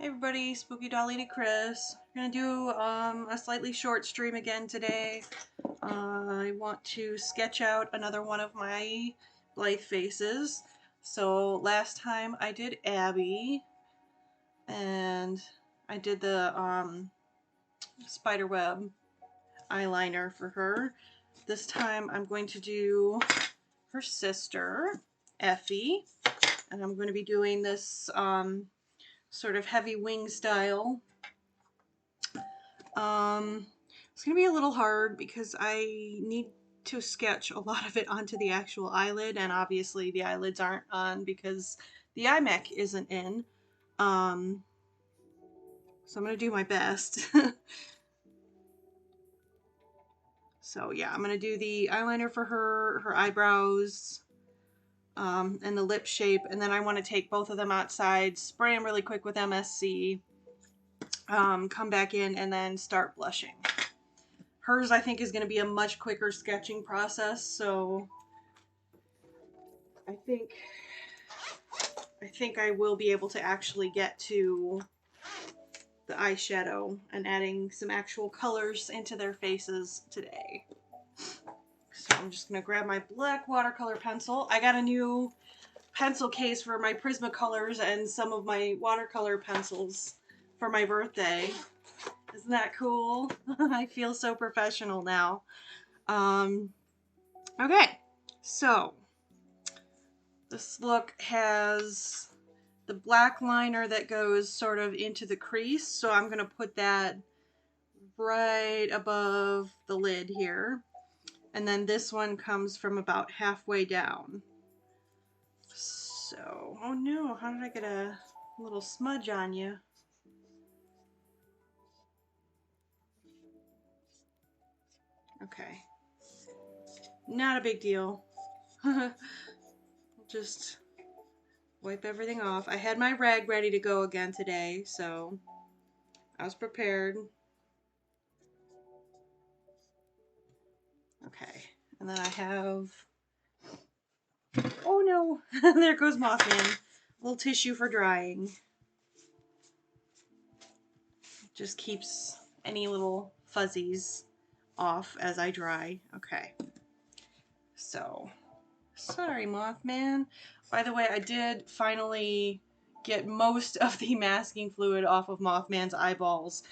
Hey everybody, Spooky Dolly Chris. I'm gonna do a slightly short stream again today. I want to sketch out another one of my Blythe faces. So last time I did Abby, and I did the spiderweb eyeliner for her. This time I'm going to do her sister, Effie, and I'm going to be doing this sort of heavy wing style. It's going to be a little hard because I need to sketch a lot of it onto the actual eyelid, and obviously the eyelids aren't on because the iMac isn't in. So I'm going to do my best. So yeah, I'm going to do the eyeliner for her eyebrows, and the lip shape, and then I want to take both of them outside, spray them really quick with MSC, come back in, and then start blushing. Hers, I think, is going to be a much quicker sketching process, so I think I will be able to actually get to the eyeshadow and adding some actual colors into their faces today. So I'm just going to grab my black watercolor pencil. I got a new pencil case for my Prismacolors and some of my watercolor pencils for my birthday. Isn't that cool? I feel so professional now. Okay, so this look has the black liner that goes sort of into the crease, so I'm going to put that right above the lid here. And then this one comes from about halfway down. So, oh no, how did I get a little smudge on you? Okay. Not a big deal. Just wipe everything off. I had my rag ready to go again today, so I was prepared. Okay, and then I have, oh no, there goes Mothman. A little tissue for drying. Just keeps any little fuzzies off as I dry. Okay, so, sorry Mothman. By the way, I did finally get most of the masking fluid off of Mothman's eyeballs.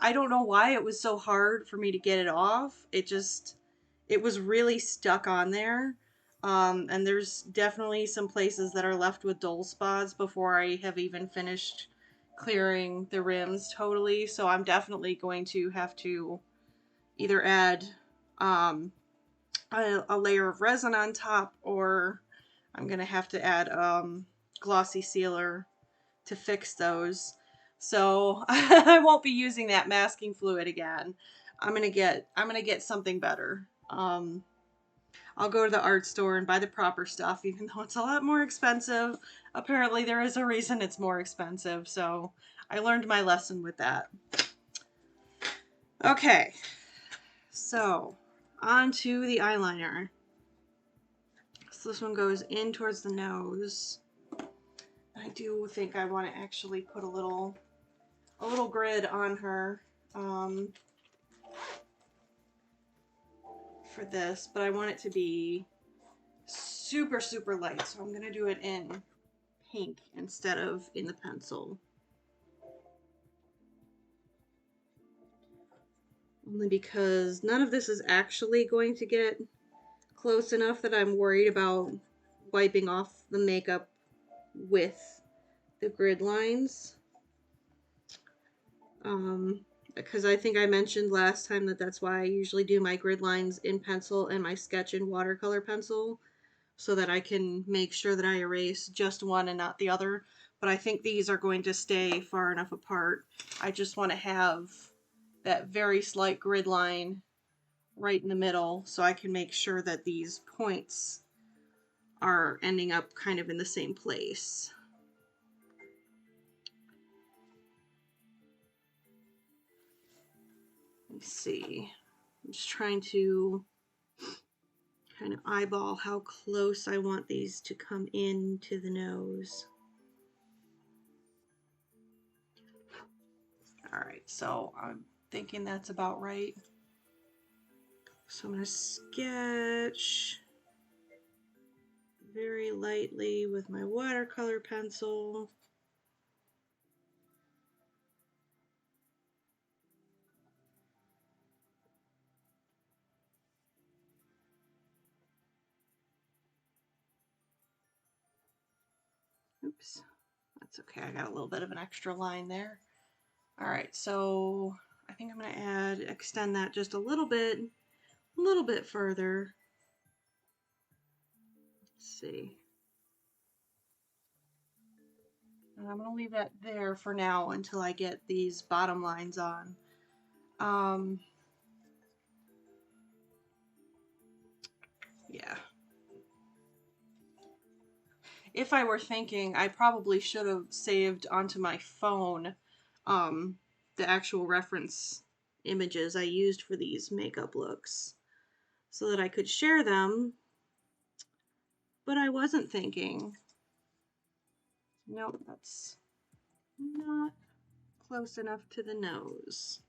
I don't know why it was so hard for me to get it off. It was really stuck on there. And there's definitely some places that are left with dull spots before I have even finished clearing the rims totally. So I'm definitely going to have to either add a layer of resin on top, or I'm going to have to add glossy sealer to fix those. So I won't be using that masking fluid again. I'm gonna get something better. I'll go to the art store and buy the proper stuff, even though it's a lot more expensive. Apparently there is a reason it's more expensive, so I learned my lesson with that. Okay, so on to the eyeliner. So this one goes in towards the nose. I do think I want to actually put a little grid on her for this, but I want it to be super, super light, so I'm going to do it in pink instead of in the pencil. Only because none of this is actually going to get close enough that I'm worried about wiping off the makeup with the grid lines. Because I think I mentioned last time that that's why I usually do my grid lines in pencil and my sketch in watercolor pencil, so that I can make sure that I erase just one and not the other. But I think these are going to stay far enough apart. I just want to have that very slight grid line right in the middle so I can make sure that these points are ending up kind of in the same place. Let's see. I'm just trying to kind of eyeball how close I want these to come into the nose. Alright, so I'm thinking that's about right. So I'm going to sketch very lightly with my watercolor pencil. Oops, that's okay. I got a little bit of an extra line there. All right, so I think I'm going to extend that just a little bit further. Let's see. And I'm going to leave that there for now until I get these bottom lines on. Yeah. If I were thinking, I probably should have saved onto my phone the actual reference images I used for these makeup looks so that I could share them, but I wasn't thinking. Nope, that's not close enough to the nose.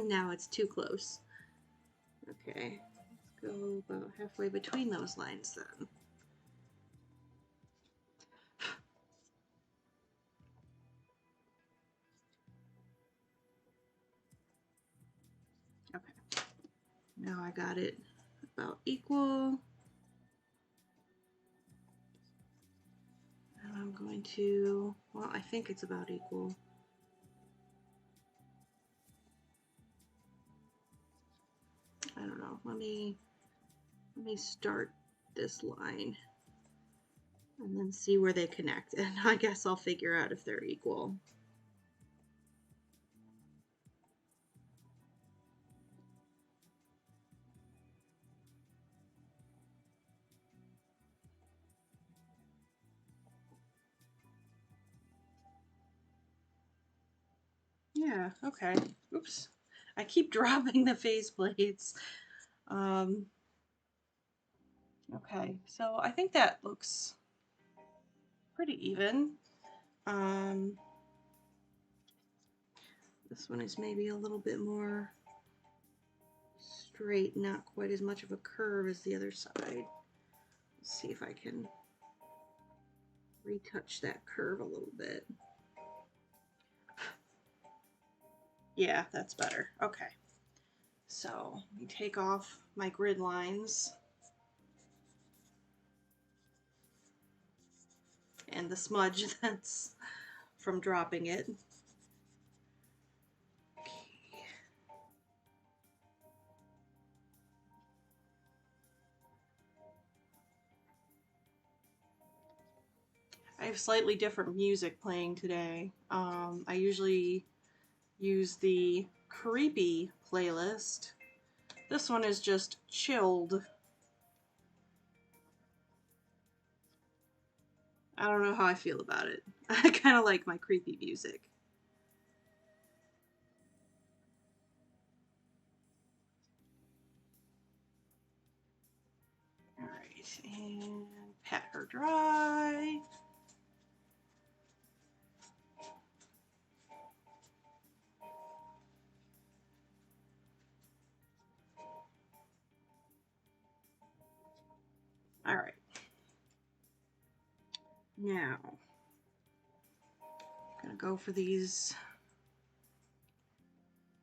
Now it's too close. Okay, let's go about halfway between those lines then. Okay, now I got it about equal. And I'm going to, well, I think it's about equal. I don't know. Let me start this line and then see where they connect, and I guess I'll figure out if they're equal. Yeah, okay. Oops. I keep dropping the faceplates. Okay, so I think that looks pretty even. This one is maybe a little bit more straight, not quite as much of a curve as the other side. Let's see if I can retouch that curve a little bit. Yeah, that's better. Okay. So let me take off my grid lines and the smudge that's from dropping it. I have slightly different music playing today. I usually use the creepy playlist. This one is just chilled. I don't know how I feel about it. I kind of like my creepy music. Alright, and pat her dry. Alright. Now, I'm gonna go for these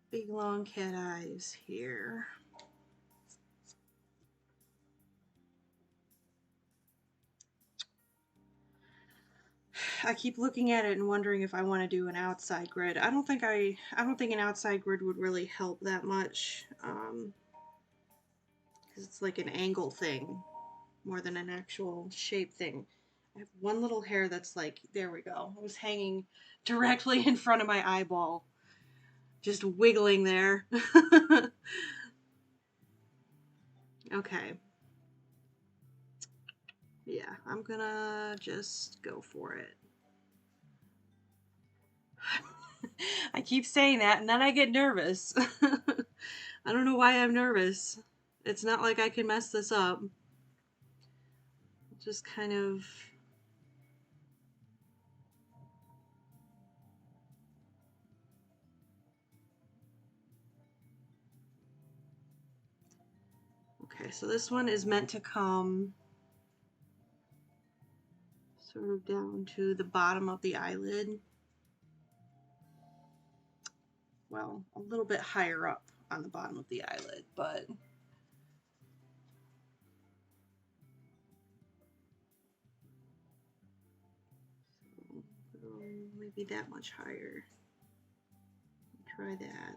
big long cat eyes here. I keep looking at it and wondering if I want to do an outside grid. I don't think an outside grid would really help that much, because it's like an angle thing more than an actual shape thing. I have one little hair that's like, there we go. It was hanging directly in front of my eyeball, just wiggling there. Okay. Yeah, I'm gonna just go for it. I keep saying that and then I get nervous. I don't know why I'm nervous. It's not like I can mess this up. Just kind of... Okay, so this one is meant to come sort of down to the bottom of the eyelid. Well, a little bit higher up on the bottom of the eyelid, but maybe that much higher. Try that.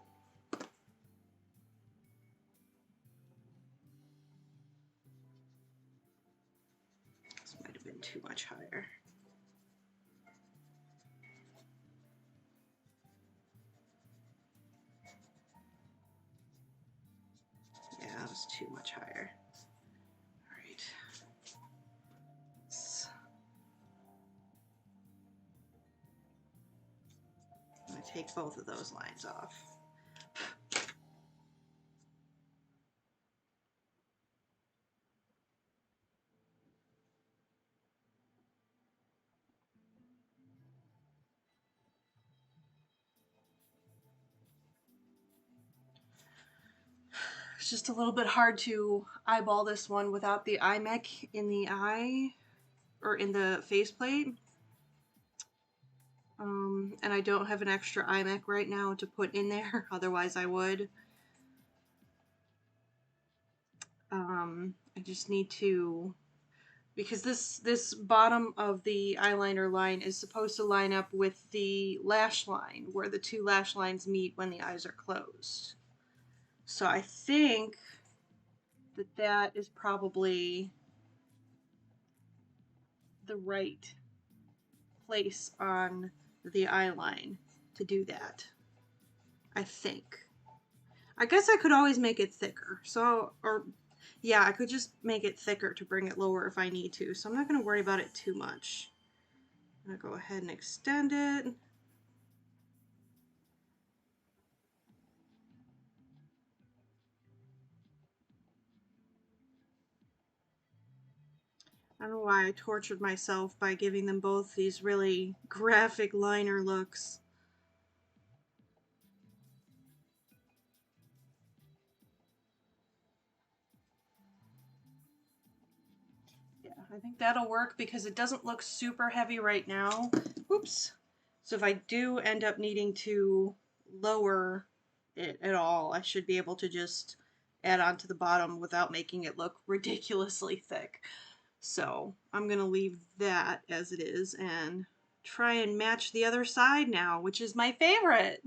This might have been too much higher. Yeah, that was too much higher. All right. I'm going to take both of those lines off. It's just a little bit hard to eyeball this one without the eye mech in the eye or in the faceplate. And I don't have an extra eye mech right now to put in there, otherwise I would. I just need to, because this bottom of the eyeliner line is supposed to line up with the lash line, where the two lash lines meet when the eyes are closed. So I think that that is probably the right place on the eyeline to do that. I think. I guess I could always make it thicker. So, or yeah, I could just make it thicker to bring it lower if I need to. So I'm not going to worry about it too much. I'm going to go ahead and extend it. I don't know why I tortured myself by giving them both these really graphic liner looks. Yeah, I think that'll work because it doesn't look super heavy right now. Whoops. So if I do end up needing to lower it at all, I should be able to just add on to the bottom without making it look ridiculously thick. So I'm going to leave that as it is and try and match the other side now, which is my favorite.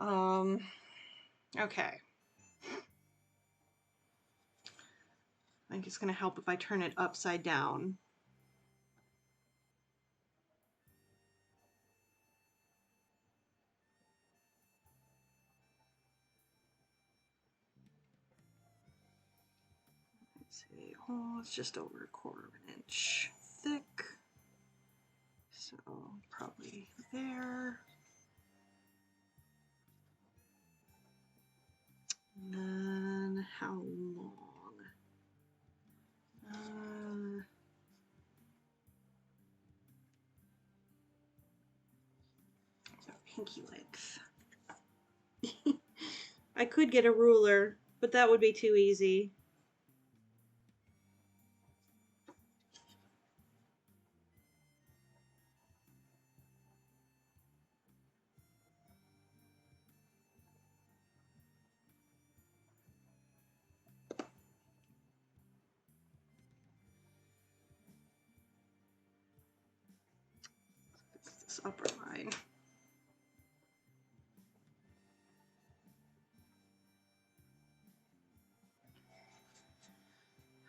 Okay. I think it's going to help if I turn it upside down. Let's see. Oh, it's just over 1/4 inch thick. So probably there. And then how long? Pinky length. I could get a ruler, but that would be too easy. Fix this upper line.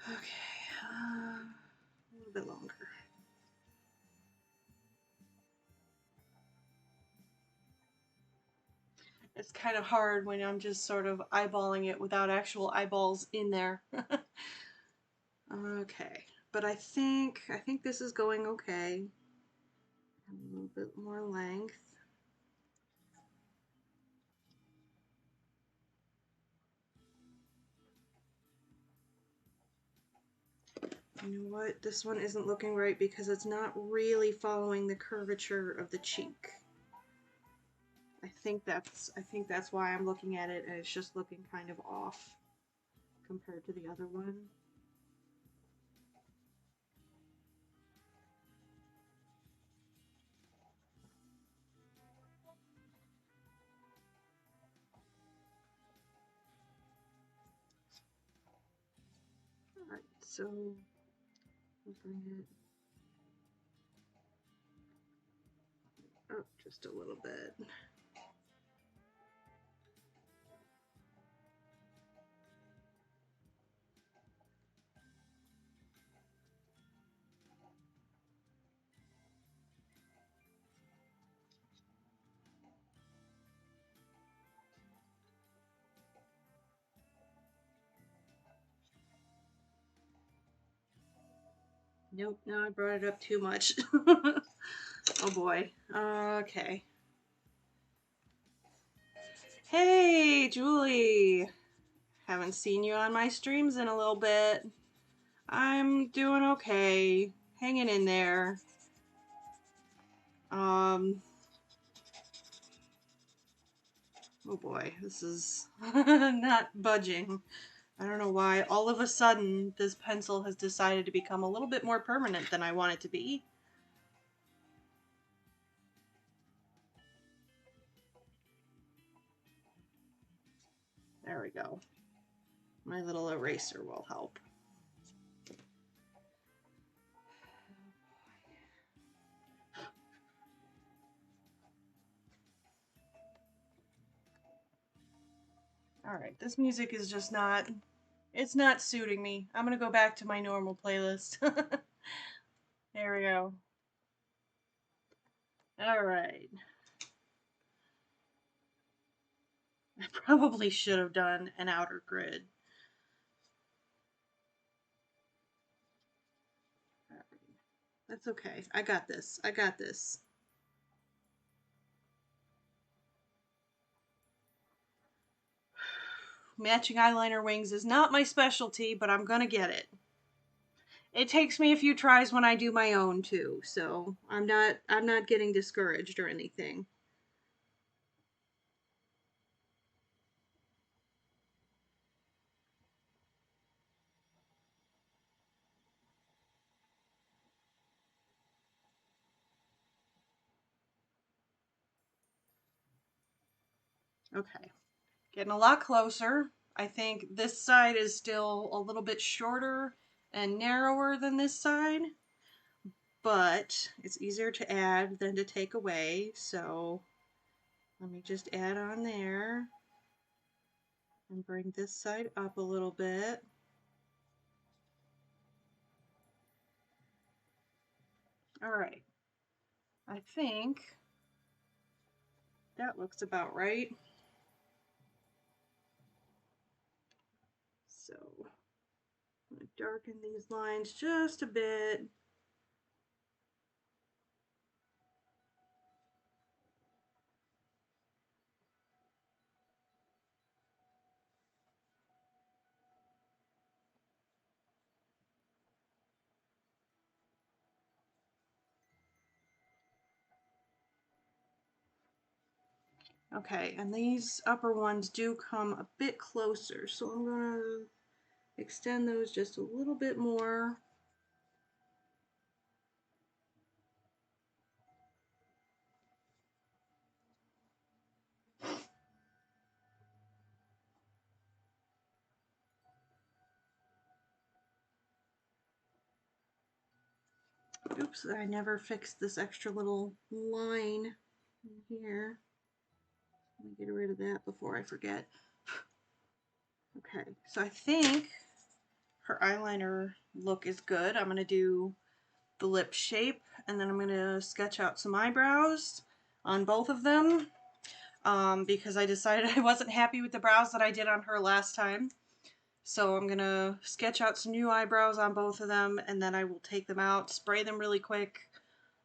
Okay, a little bit longer. It's kind of hard when I'm just sort of eyeballing it without actual eyeballs in there. Okay, but I think this is going okay. A little bit more length. You know what? This one isn't looking right because it's not really following the curvature of the cheek. I think that's why I'm looking at it and it's just looking kind of off compared to the other one. Alright, so we'll bring it up just a little bit. Nope, now I brought it up too much. Oh boy. Okay. Hey, Julie! Haven't seen you on my streams in a little bit. I'm doing okay. Hanging in there. Oh boy, this is not budging. I don't know why. All of a sudden, this pencil has decided to become a little bit more permanent than I want it to be. There we go. My little eraser will help. Alright, this music is just not... It's not suiting me. I'm gonna go back to my normal playlist. There we go. Alright. I probably should have done an outer grid. That's okay. I got this. I got this. Matching eyeliner wings is not my specialty, but I'm gonna get it. It takes me a few tries when I do my own too, so I'm not getting discouraged or anything. Okay. Getting a lot closer. I think this side is still a little bit shorter and narrower than this side, but it's easier to add than to take away, so let me just add on there and bring this side up a little bit. Alright, I think that looks about right. So I'm going to darken these lines just a bit. Okay, and these upper ones do come a bit closer, so I'm going to extend those just a little bit more. Oops, I never fixed this extra little line in here. Let me get rid of that before I forget. Okay, so I think her eyeliner look is good. I'm going to do the lip shape, and then I'm going to sketch out some eyebrows on both of them because I decided I wasn't happy with the brows that I did on her last time. So I'm going to sketch out some new eyebrows on both of them, and then I will take them out, spray them really quick,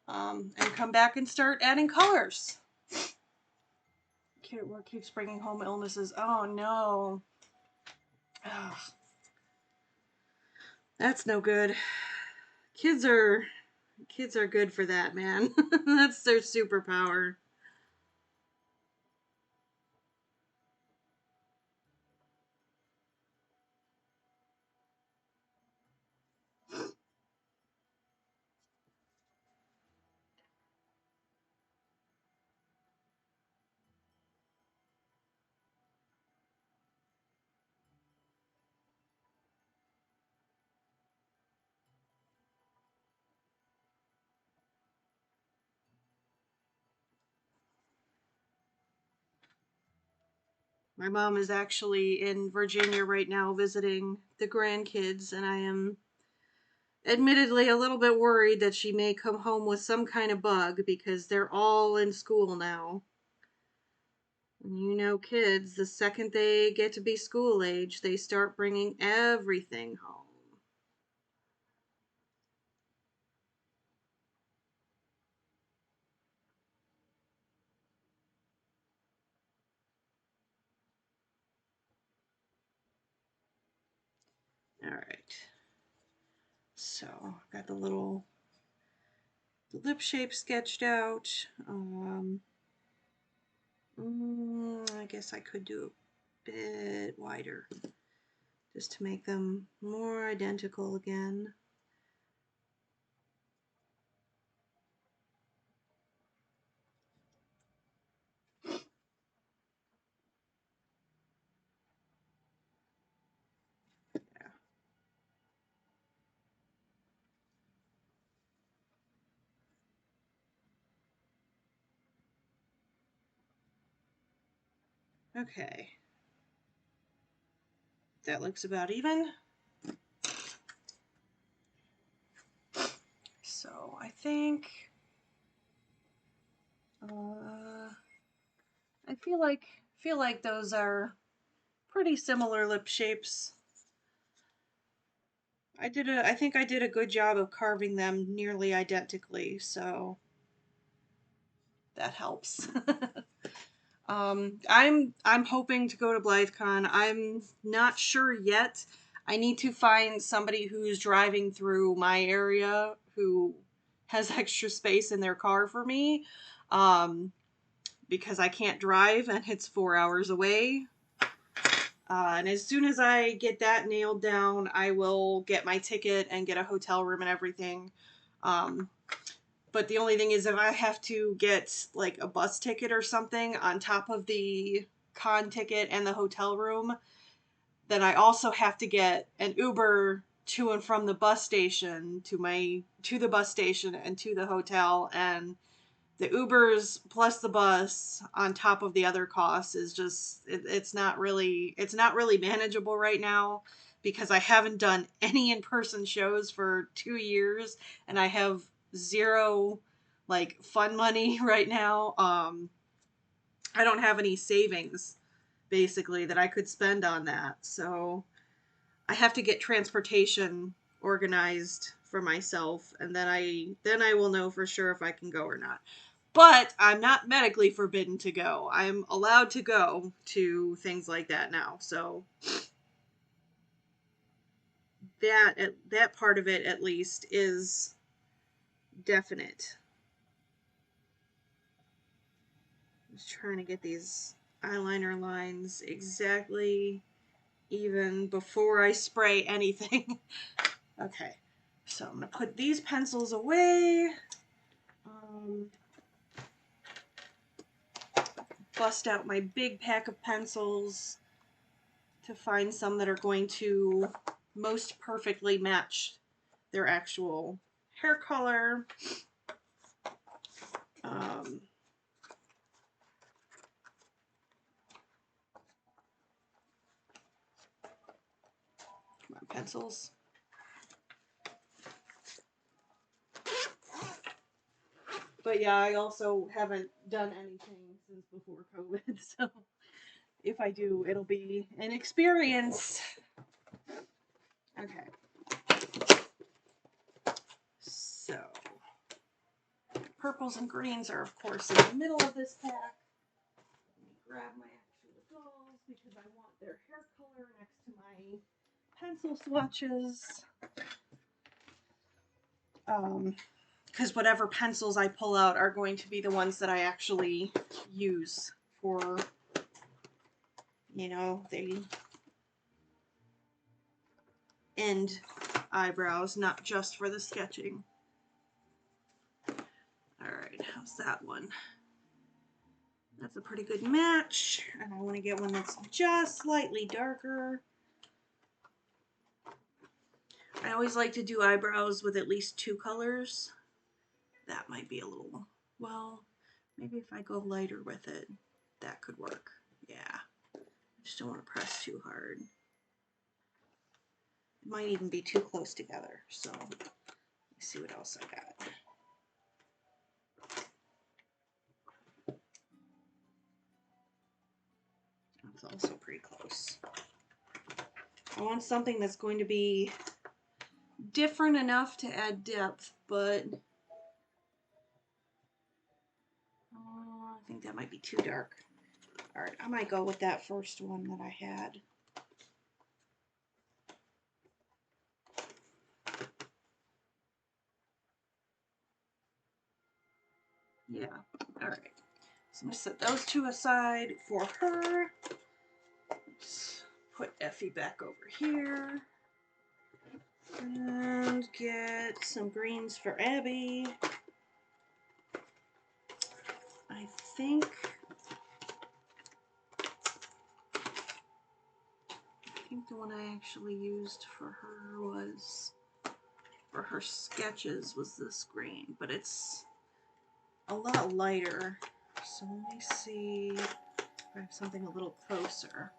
and come back and start adding colors. What keeps bringing home illnesses? Oh no. Ugh. That's no good. Kids are good for that, man. That's their superpower. My mom is actually in Virginia right now visiting the grandkids, and I am admittedly a little bit worried that she may come home with some kind of bug because they're all in school now. And you know, kids, the second they get to be school age, they start bringing everything home. All right. So, got the little lip shape sketched out. I guess I could do a bit wider just to make them more identical again. Okay. That looks about even. So I think I feel like those are pretty similar lip shapes. I think I did a good job of carving them nearly identically, so that helps. I'm hoping to go to BlytheCon. I'm not sure yet. I need to find somebody who's driving through my area who has extra space in their car for me. Because I can't drive and it's 4 hours away. And as soon as I get that nailed down, I will get my ticket and get a hotel room and everything. But the only thing is, if I have to get like a bus ticket or something on top of the con ticket and the hotel room, then I also have to get an Uber to and from the bus station to the bus station and to the hotel, and the Ubers plus the bus on top of the other costs is just it's not really manageable right now because I haven't done any in-person shows for 2 years and I have zero like fun money right now. I don't have any savings basically that I could spend on that, so I have to get transportation organized for myself, and then I will know for sure if I can go or not. But I'm not medically forbidden to go. I'm allowed to go to things like that now. So that part of it at least is definite. Just trying to get these eyeliner lines exactly even before I spray anything. Okay, so I'm gonna put these pencils away. Bust out my big pack of pencils to find some that are going to most perfectly match their actual hair color. Come on, pencils. But yeah, I also haven't done anything since before COVID, so if I do, it'll be an experience. Okay. So, purples and greens are, of course, in the middle of this pack. Let me grab my actual dolls because I want their hair color next to my pencil swatches. because whatever pencils I pull out are going to be the ones that I actually use for, you know, the end eyebrows, not just for the sketching. Alright, how's that one? That's a pretty good match, and I want to get one that's just slightly darker. I always like to do eyebrows with at least 2 colors. That might be a little, well, maybe if I go lighter with it, that could work. Yeah, I just don't want to press too hard. It might even be too close together, so let me see what else I got. That's also pretty close. I want something that's going to be different enough to add depth, but I think that might be too dark. Alright, I might go with that first one that I had. Yeah, alright. So I'm going to set those 2 aside for her. Let's put Effie back over here. And get some greens for Abby. I think the one I actually used for her was, for her sketches, was this green, but it's a lot lighter. So let me see if I have something a little closer.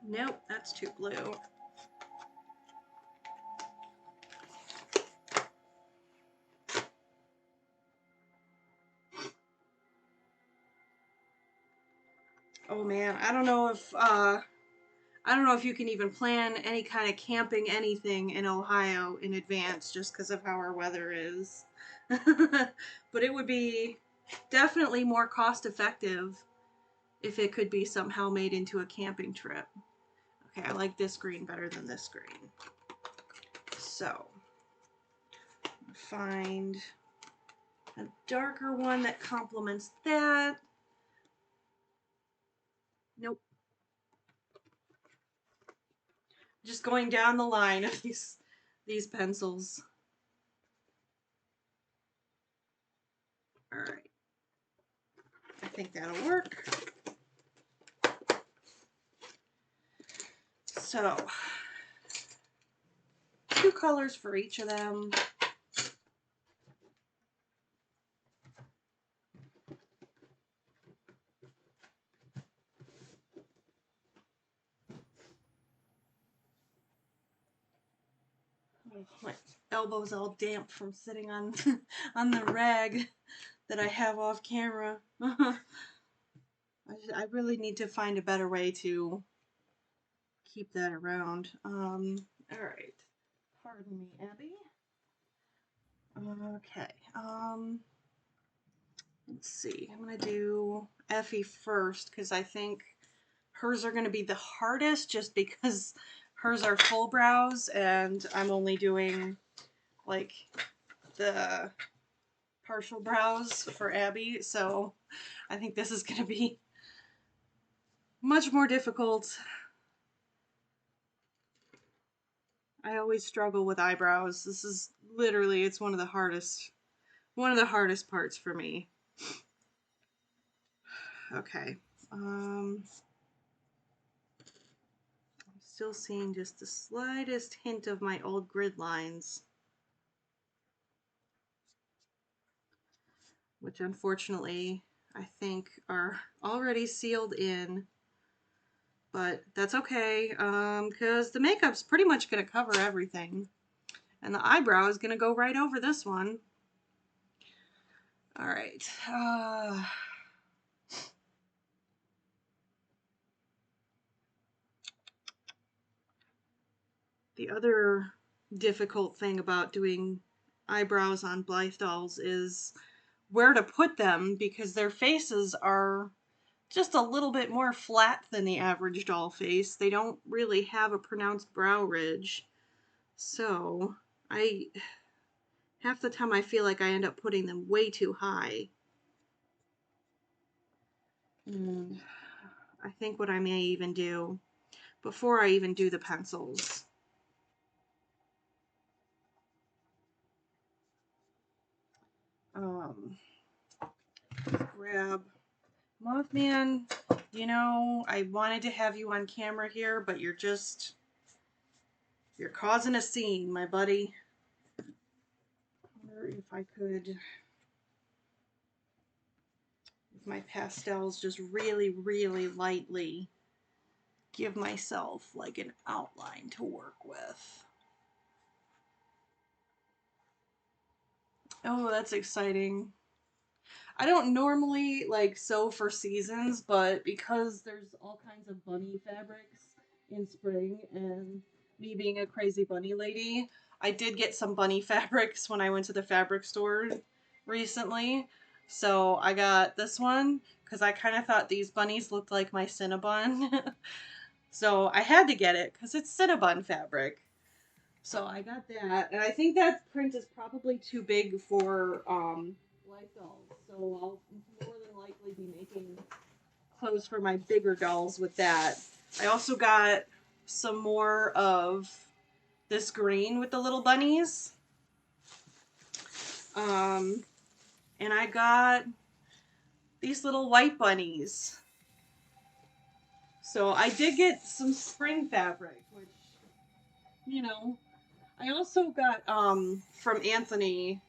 Nope, that's too blue. Oh man, I don't know if you can even plan any kind of camping anything in Ohio in advance just because of how our weather is. But it would be definitely more cost effective if it could be somehow made into a camping trip. Okay, I like this green better than this green. So, find a darker one that complements that. Nope. Just going down the line of these pencils. Alright. I think that'll work. So, 2 colors for each of them. My elbow's all damp from sitting on on the rag that I have off camera. I really need to find a better way to keep that around. Alright. Pardon me, Abby. Okay. Let's see. I'm going to do Effie first because I think hers are going to be the hardest just because hers are full brows and I'm only doing like the partial brows for Abby. So I think this is going to be much more difficult. I always struggle with eyebrows. This is literally, it's one of the hardest parts for me. Okay. I'm still seeing just the slightest hint of my old grid lines, which unfortunately I think are already sealed in, but that's okay, because the makeup's pretty much going to cover everything, and the eyebrow is going to go right over this one. All right. The other difficult thing about doing eyebrows on Blythe dolls is where to put them because their faces are just a little bit more flat than the average doll face. They don't really have a pronounced brow ridge. So half the time I feel like I end up putting them way too high. And I think what I may even do before I even do the pencils, grab Mothman. You know, I wanted to have you on camera here, but you're causing a scene, my buddy. I wonder if I could, with my pastels, just really, really lightly give myself like an outline to work with. Oh, that's exciting. I don't normally like sew for seasons, but because there's all kinds of bunny fabrics in spring and me being a crazy bunny lady, I did get some bunny fabrics when I went to the fabric store recently. So I got this one because I kind of thought these bunnies looked like my Cinnabon. So I had to get it because it's Cinnabon fabric. So I got that, and I think that print is probably too big for Blythe dolls. So I'll more than likely be making clothes for my bigger dolls with that. I also got some more of this green with the little bunnies. And I got these little white bunnies. So I did get some spring fabric, which, you know, I also got from Anthony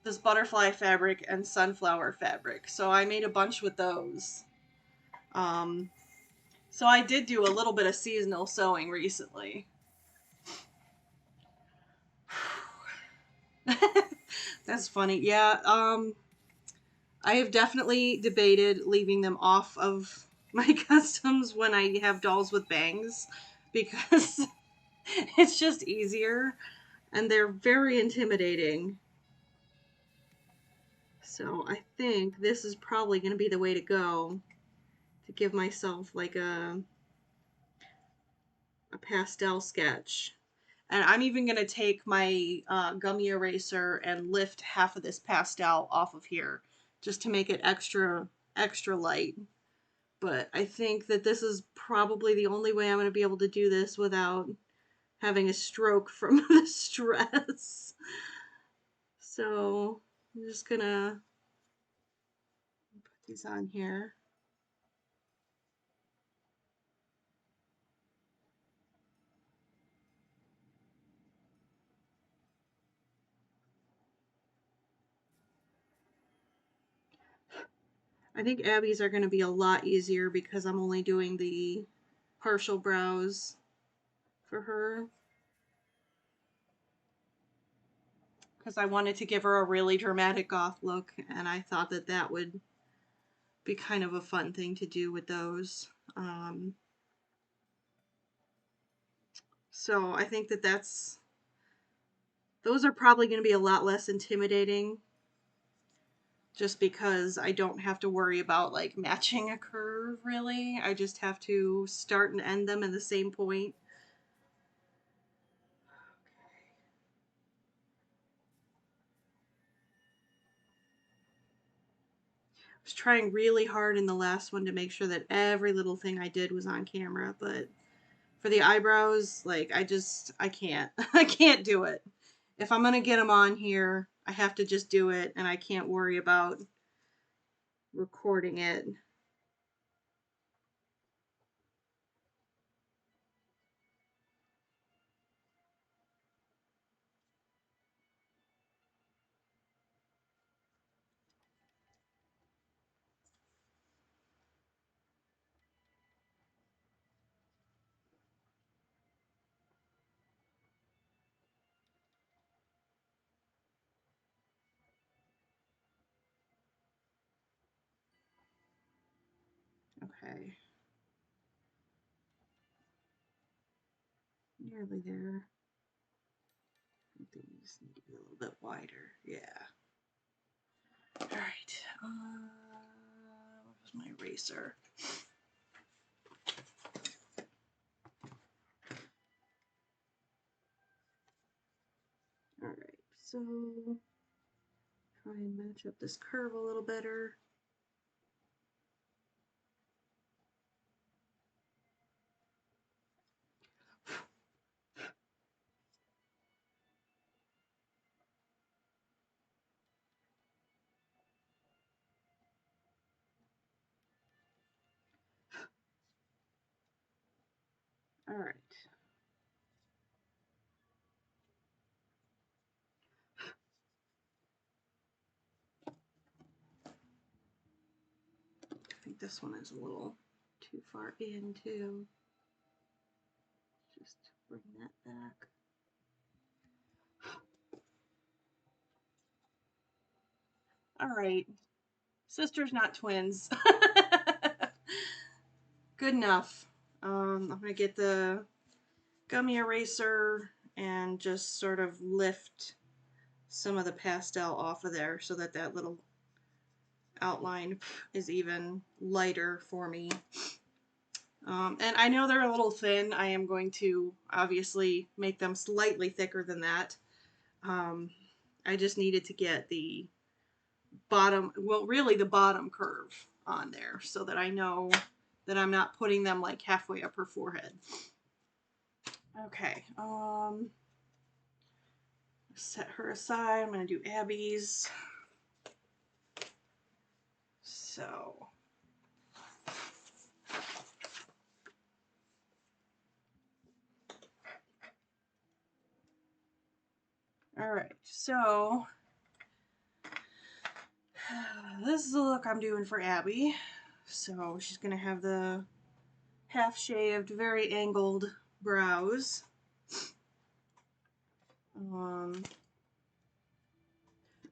this butterfly fabric and sunflower fabric. So I made a bunch with those. So I did do a little bit of seasonal sewing recently. That's funny. Yeah, I have definitely debated leaving them off of my customs when I have dolls with bangs because it's just easier and they're very intimidating. So I think this is probably going to be the way to go to give myself like a pastel sketch. And I'm even going to take my gummy eraser and lift half of this pastel off of here just to make it extra light. But I think that this is probably the only way I'm going to be able to do this without having a stroke from the stress. So I'm just going to put these on here. I think Abby's are going to be a lot easier because I'm only doing the partial brows for her. Because I wanted to give her a really dramatic goth look, and I thought that that would be kind of a fun thing to do with those. So I think that those are probably going to be a lot less intimidating just because I don't have to worry about like matching a curve really. I just have to start and end them in the same point. I was trying really hard in the last one to make sure that every little thing I did was on camera, but for the eyebrows, like I can't. I can't do it. If I'm going to get them on here, I have to just do it and I can't worry about recording it. Okay. Nearly there. These need to be a little bit wider. Yeah. Alright. What was my eraser? So try and match up this curve a little better. All right. I think this one is a little too far in too. Just bring that back. All right. Sisters, not twins. Good enough. I'm going to get the gummy eraser and just sort of lift some of the pastel off of there so that that little outline is even lighter for me. And I know they're a little thin. I am going to obviously make them slightly thicker than that. I just needed to get the bottom, well, really the bottom curve on there so that I know that I'm not putting them like halfway up her forehead. Okay, set her aside. I'm going to do Abby's. So, all right, so this is the look I'm doing for Abby. So she's going to have the half-shaved, very angled brows.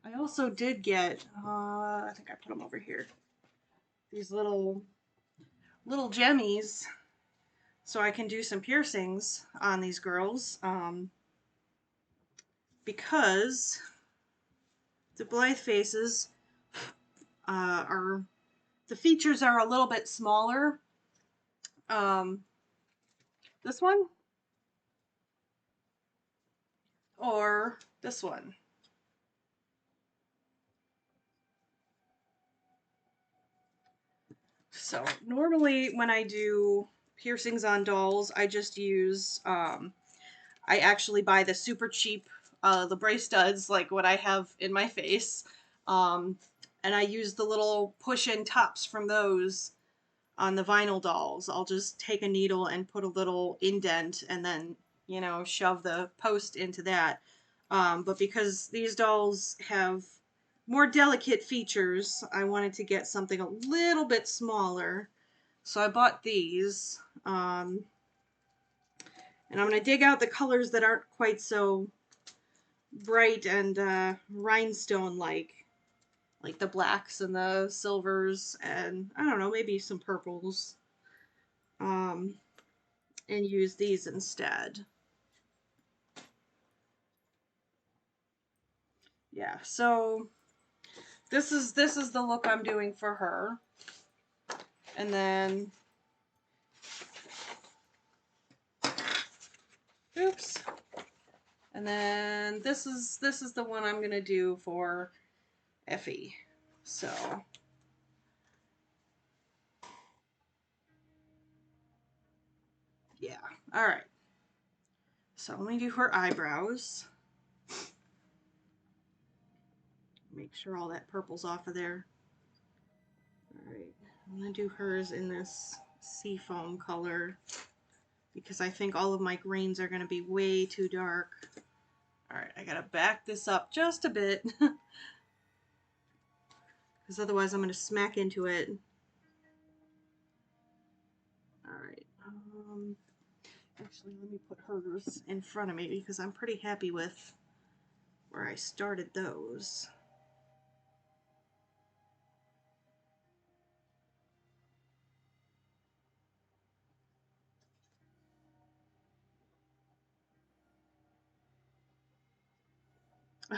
I also did get, I think I put them over here, these little gemmies so I can do some piercings on these girls, because the Blythe faces the features are a little bit smaller. This one or this one. So normally when I do piercings on dolls, I just use, I actually buy the super cheap, the brace studs, like what I have in my face. And I use the little push-in tops from those on the vinyl dolls. I'll just take a needle and put a little indent and then, you know, shove the post into that. But because these dolls have more delicate features, I wanted to get something a little bit smaller. So I bought these. And I'm going to dig out the colors that aren't quite so bright and rhinestone-like the blacks and the silvers, and I don't know, maybe some purples, and use these instead. Yeah, so this is the look I'm doing for her. And then, oops. And then this is the one I'm gonna do for Effie. So yeah, all right. So let me do her eyebrows. Make sure all that purple's off of there. All right, I'm gonna do hers in this seafoam color because I think all of my greens are gonna be way too dark. All right, I gotta back this up just a bit because otherwise I'm gonna smack into it. All right, actually let me put hers in front of me because I'm pretty happy with where I started those.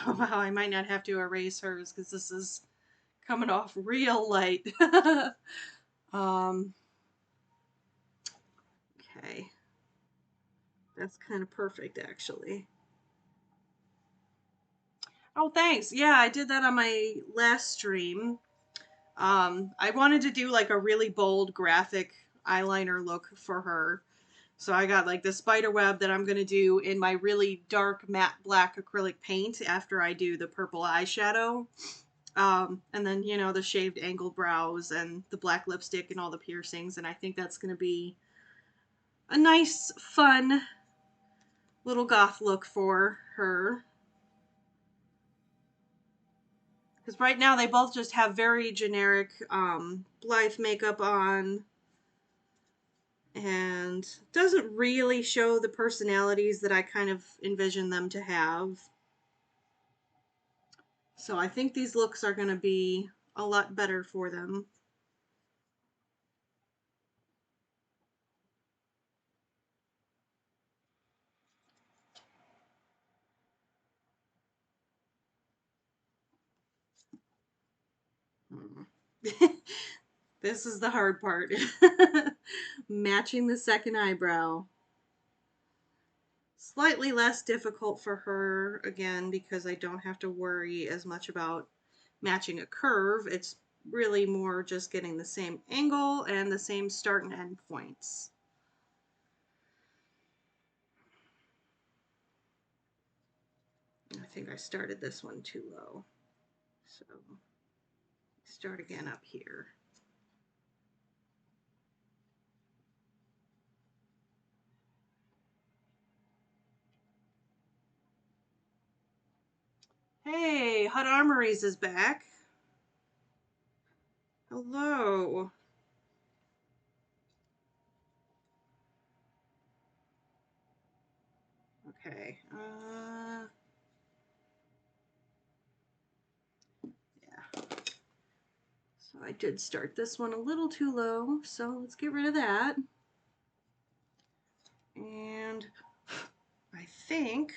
Oh wow, I might not have to erase hers because this is coming off real light. Okay. That's kind of perfect actually. Oh, thanks. Yeah, I did that on my last stream. I wanted to do like a really bold graphic eyeliner look for her. So I got like the spider web that I'm going to do in my really dark matte black acrylic paint after I do the purple eyeshadow. And then, you know, the shaved angled brows and the black lipstick and all the piercings. And I think that's going to be a nice, fun little goth look for her. Because right now they both just have very generic Blythe makeup on. And doesn't really show the personalities that I kind of envision them to have. So I think these looks are going to be a lot better for them. This is the hard part. Matching the second eyebrow. Slightly less difficult for her, again, because I don't have to worry as much about matching a curve. It's really more just getting the same angle and the same start and end points. I think I started this one too low. So start again up here. Hey, Hut Armories is back. Hello. Okay. Yeah. So I did start this one a little too low, so let's get rid of that. And I think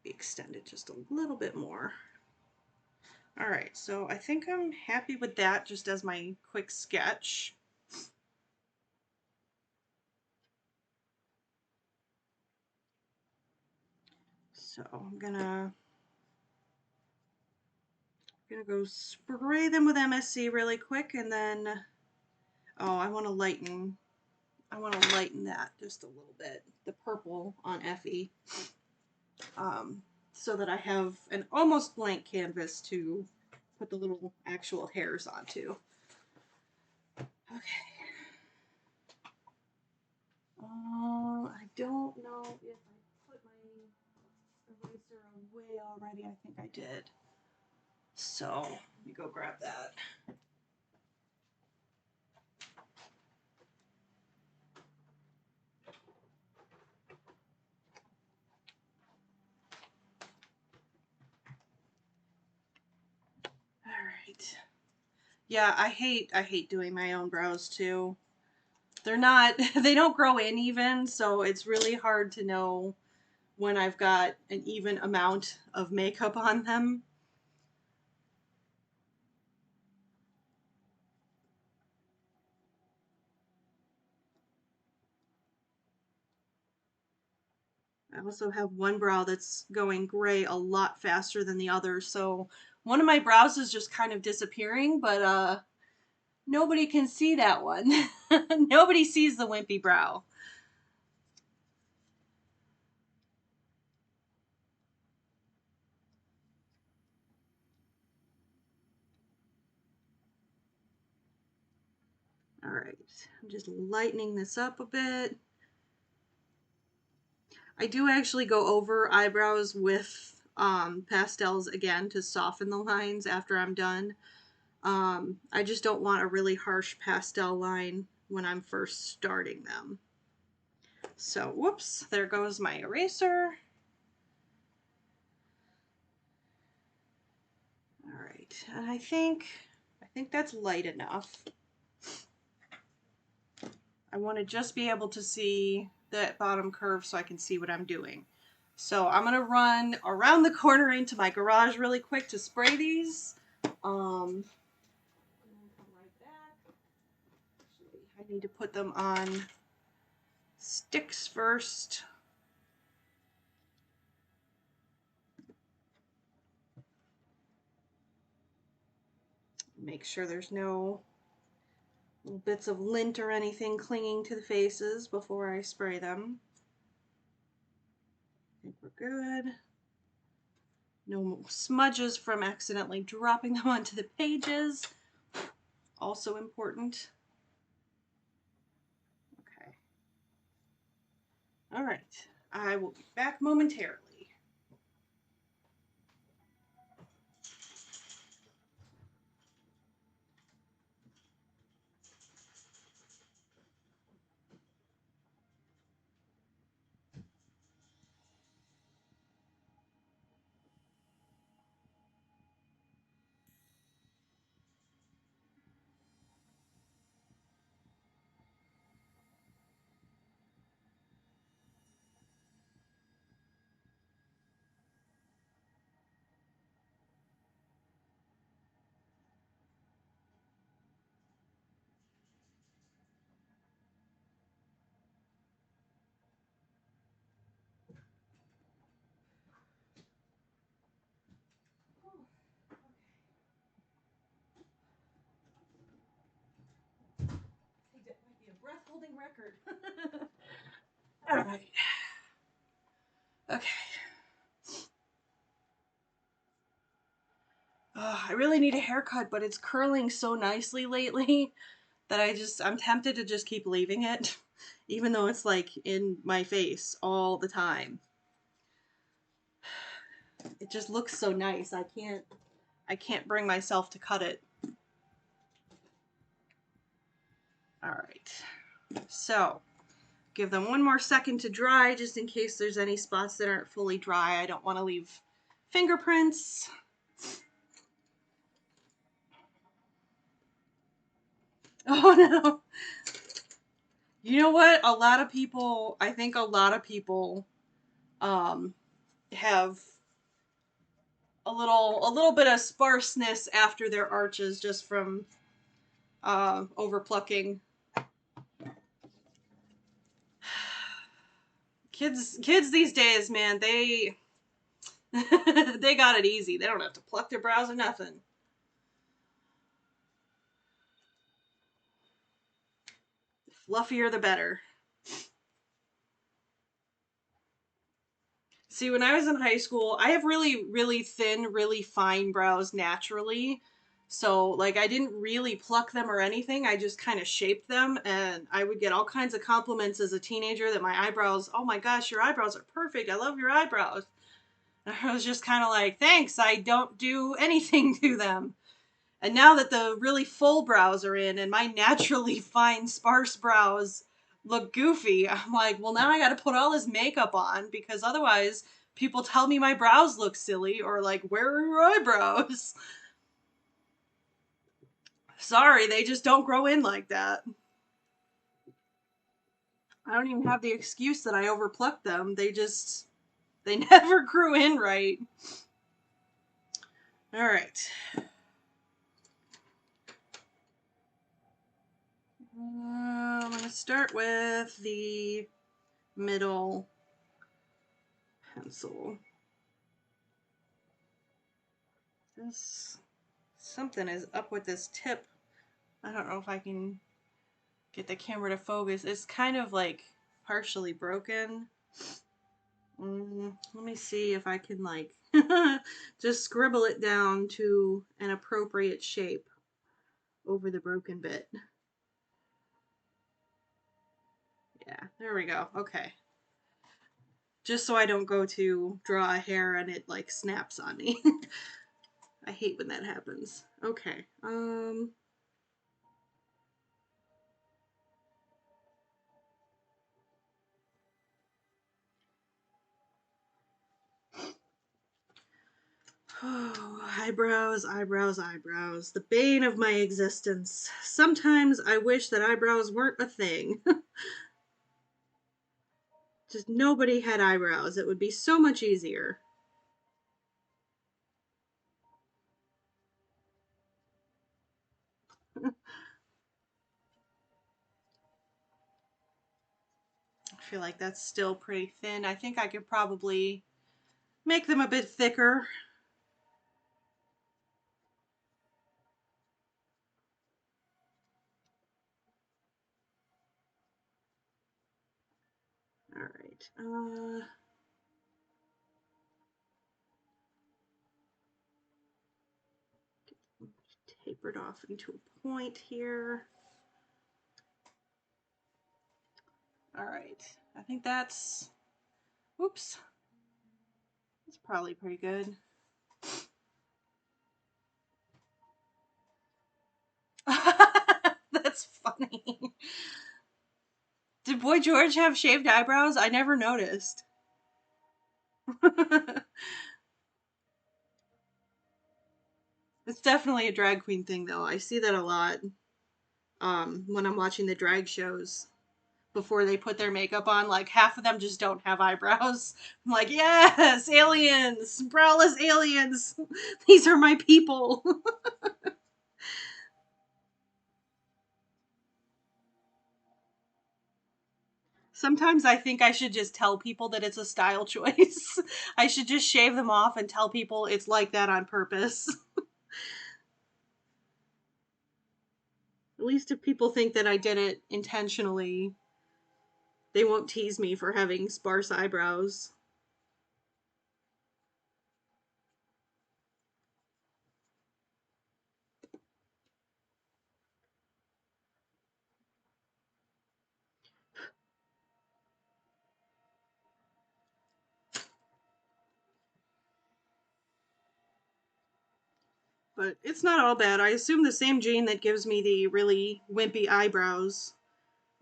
extend it just a little bit more. All right, so I think I'm happy with that just as my quick sketch. So I'm gonna go spray them with MSC really quick, and then oh, I want to lighten that just a little bit, the purple on Effie, so that I have an almost blank canvas to put the little actual hairs onto. Okay. I don't know if I put my eraser away already. I think I did. So let me go grab that. All right. Yeah, I hate doing my own brows too. They're not, they don't grow in even, so it's really hard to know when I've got an even amount of makeup on them. I also have one brow that's going gray a lot faster than the other, so one of my brows is just kind of disappearing, but nobody can see that one. Nobody sees the wimpy brow. All right, I'm just lightening this up a bit. I do actually go over eyebrows with pastels again to soften the lines after I'm done. I just don't want a really harsh pastel line when I'm first starting them. So, whoops, there goes my eraser. All right, and I think that's light enough. I want to just be able to see that bottom curve so I can see what I'm doing. So I'm going to run around the corner into my garage really quick to spray these. Come right back. I need to put them on sticks first. Make sure there's no little bits of lint or anything clinging to the faces before I spray them. I think we're good. No smudges from accidentally dropping them onto the pages. Also important. Okay. All right. I will be back momentarily. That might be a breath-holding record. All right. Okay. I really need a haircut, but it's curling so nicely lately that I'm tempted to just keep leaving it, even though it's like in my face all the time. It just looks so nice. I can't bring myself to cut it. All right. So, give them one more second to dry just in case there's any spots that aren't fully dry. I don't want to leave fingerprints. Oh no. You know what? I think a lot of people have a little bit of sparseness after their arches just from over plucking. Kids these days, man, they they got it easy. They don't have to pluck their brows or nothing. The fluffier the better. See, when I was in high school, I have really, really thin, really fine brows naturally. So, like, I didn't really pluck them or anything. I just kind of shaped them, and I would get all kinds of compliments as a teenager that my eyebrows, oh my gosh, your eyebrows are perfect. I love your eyebrows. And I was just kind of like, thanks, I don't do anything to them. And now that the really full brows are in and my naturally fine, sparse brows look goofy, I'm like, well, now I got to put all this makeup on because otherwise people tell me my brows look silly or like, where are your eyebrows? Sorry, they just don't grow in like that. I don't even have the excuse that I overplucked them. They never grew in right. All right. I'm going to start with the middle pencil. Something is up with this tip. I don't know if I can get the camera to focus. It's kind of like partially broken. Let me see if I can like just scribble it down to an appropriate shape over the broken bit. Yeah, there we go. Okay. Just so I don't go to draw a hair and it like snaps on me. I hate when that happens. Okay. Oh, eyebrows, eyebrows, eyebrows. The bane of my existence. Sometimes I wish that eyebrows weren't a thing. Just nobody had eyebrows. It would be so much easier. feel like that's still pretty thin. I think I could probably make them a bit thicker. All right. Tapered off into a point here. All right. I think that's, whoops. That's probably pretty good. That's funny. Did Boy George have shaved eyebrows? I never noticed. It's definitely a drag queen thing, though. I see that a lot when I'm watching the drag shows. Before they put their makeup on, like half of them just don't have eyebrows. I'm like, yes, aliens, browless aliens. These are my people. Sometimes I think I should just tell people that it's a style choice. I should just shave them off and tell people it's like that on purpose. At least if people think that I did it intentionally, they won't tease me for having sparse eyebrows. But it's not all bad. I assume the same gene that gives me the really wimpy eyebrows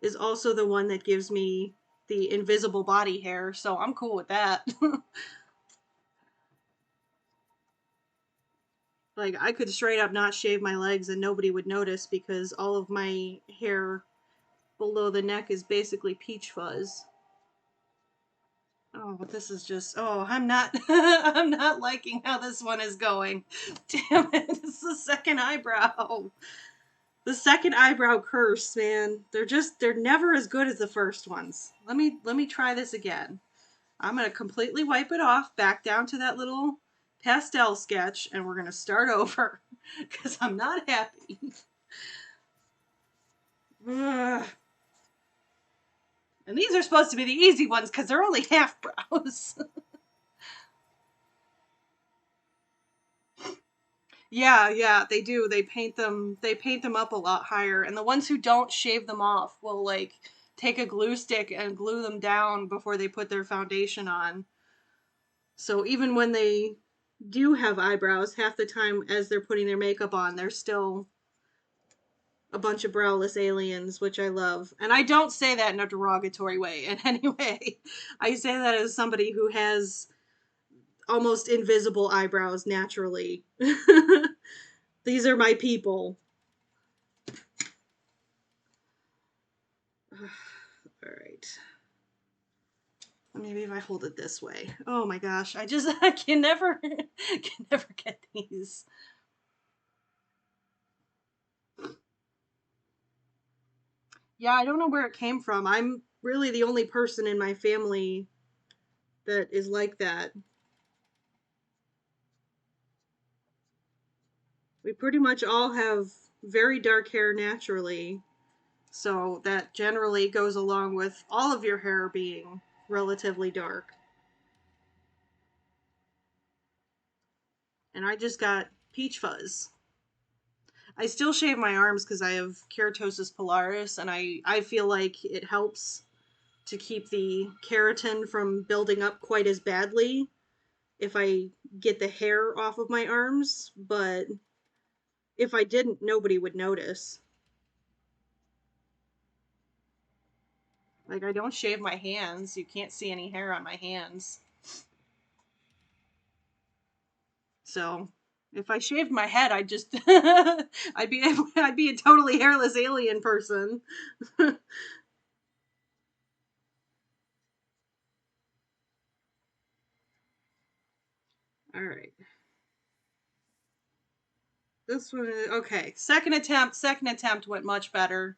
is also the one that gives me the invisible body hair, so I'm cool with that. Like, I could straight up not shave my legs and nobody would notice because all of my hair below the neck is basically peach fuzz. Oh, this is just, oh, I'm not, I'm not liking how this one is going. Damn it, it's the second eyebrow. The second eyebrow curse, man. They're never as good as the first ones. Let me try this again. I'm going to completely wipe it off, back down to that little pastel sketch, and we're going to start over because I'm not happy. Ugh. And these are supposed to be the easy ones because they're only half brows. Yeah, they do. They paint them up a lot higher. And the ones who don't shave them off will like take a glue stick and glue them down before they put their foundation on. So even when they do have eyebrows, half the time as they're putting their makeup on, they're still a bunch of browless aliens, which I love. And I don't say that in a derogatory way in any way. I say that as somebody who has almost invisible eyebrows naturally. These are my people. All right. Maybe if I hold it this way. Oh my gosh, I can never get these. Yeah, I don't know where it came from. I'm really the only person in my family that is like that. We pretty much all have very dark hair naturally, so that generally goes along with all of your hair being relatively dark. And I just got peach fuzz. I still shave my arms because I have keratosis pilaris, and I feel like it helps to keep the keratin from building up quite as badly if I get the hair off of my arms, but if I didn't, nobody would notice. Like, I don't shave my hands. You can't see any hair on my hands. So, if I shaved my head, I'd just I'd be a totally hairless alien person. All right. This one is okay. Second attempt went much better.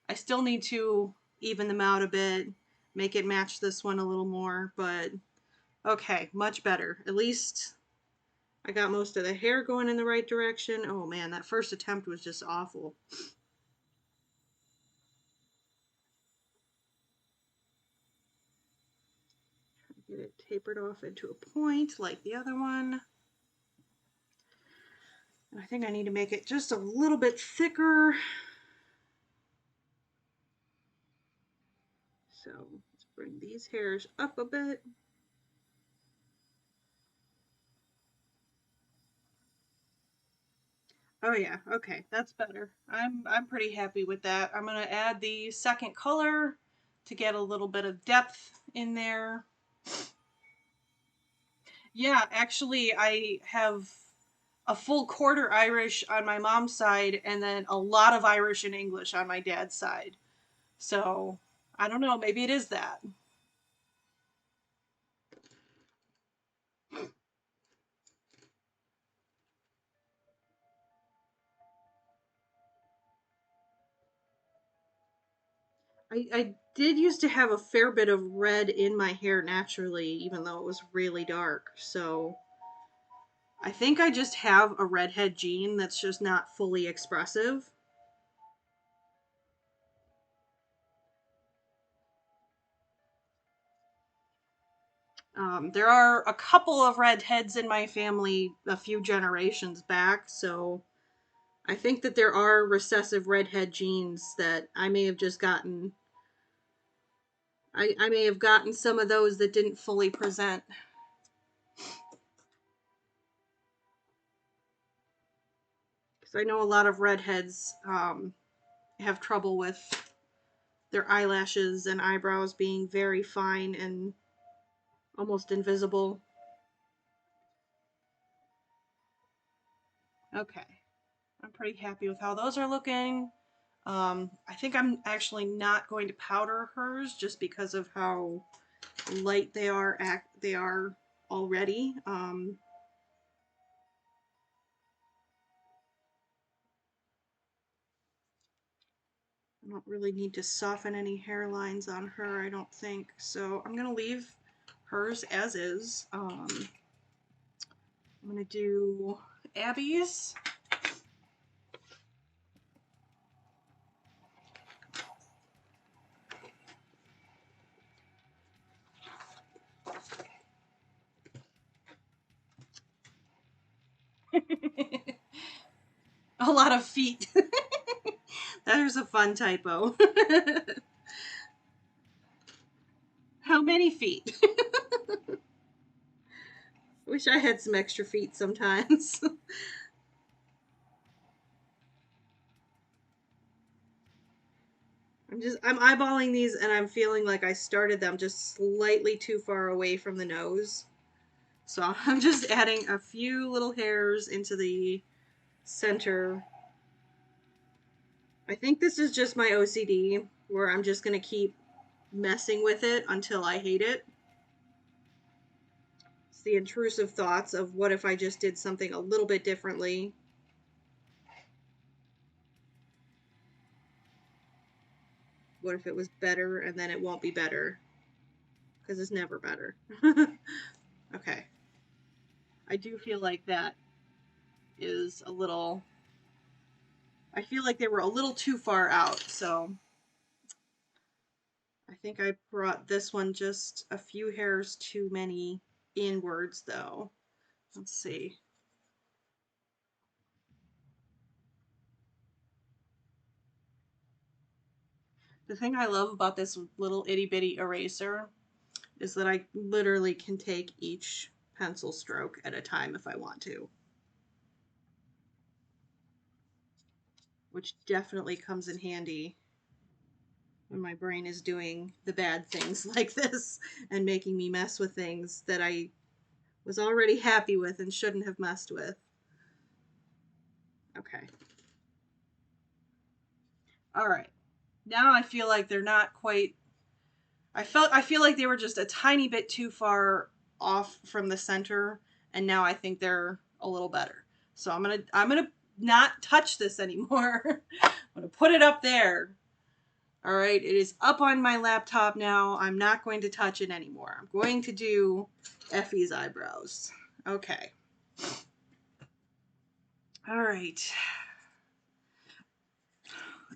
I still need to even them out a bit. make it match this one a little more, but okay, much better. At least I got most of the hair going in the right direction. Oh man, that first attempt was just awful. Get it tapered off into a point like the other one. And I think I need to make it just a little bit thicker. So let's bring these hairs up a bit. Oh yeah, okay, that's better. I'm pretty happy with that. I'm gonna add the second color to get a little bit of depth in there. Yeah, actually I have a full quarter Irish on my mom's side and then a lot of Irish and English on my dad's side. So I don't know, maybe it is that. I did used to have a fair bit of red in my hair naturally, even though it was really dark. So I think I just have a redhead gene that's just not fully expressive. There are a couple of redheads in my family a few generations back, so I think that there are recessive redhead genes that I may have just gotten. I may have gotten some of those that didn't fully present. Because I know a lot of redheads have trouble with their eyelashes and eyebrows being very fine and almost invisible. Okay, I'm pretty happy with how those are looking. I think I'm actually not going to powder hers just because of how light they are already. I don't really need to soften any hairlines on her, I don't think. So I'm gonna leave hers as is. I'm gonna do Abby's. A lot of feet. There's a fun typo. How many feet? Wish I had some extra feet sometimes. I'm eyeballing these and I'm feeling like I started them just slightly too far away from the nose. So I'm just adding a few little hairs into the center. I think this is just my OCD where I'm just going to keep messing with it until I hate it. It's the intrusive thoughts of what if I just did something a little bit differently. What if it was better and then it won't be better? Because it's never better. Okay. I do feel like that is a little... I feel like they were a little too far out, so I think I brought this one just a few hairs too many inwards, though. Let's see. The thing I love about this little itty bitty eraser is that I literally can take each pencil stroke at a time if I want to. Which definitely comes in handy when my brain is doing the bad things like this and making me mess with things that I was already happy with and shouldn't have messed with. Okay. All right. Now I feel like they're not quite... I feel like they were just a tiny bit too far off from the center, and now I think they're a little better. So I'm gonna not touch this anymore. I'm gonna put it up there. All right, it is up on my laptop now. I'm not going to touch it anymore. I'm going to do Effie's eyebrows. Okay. All right.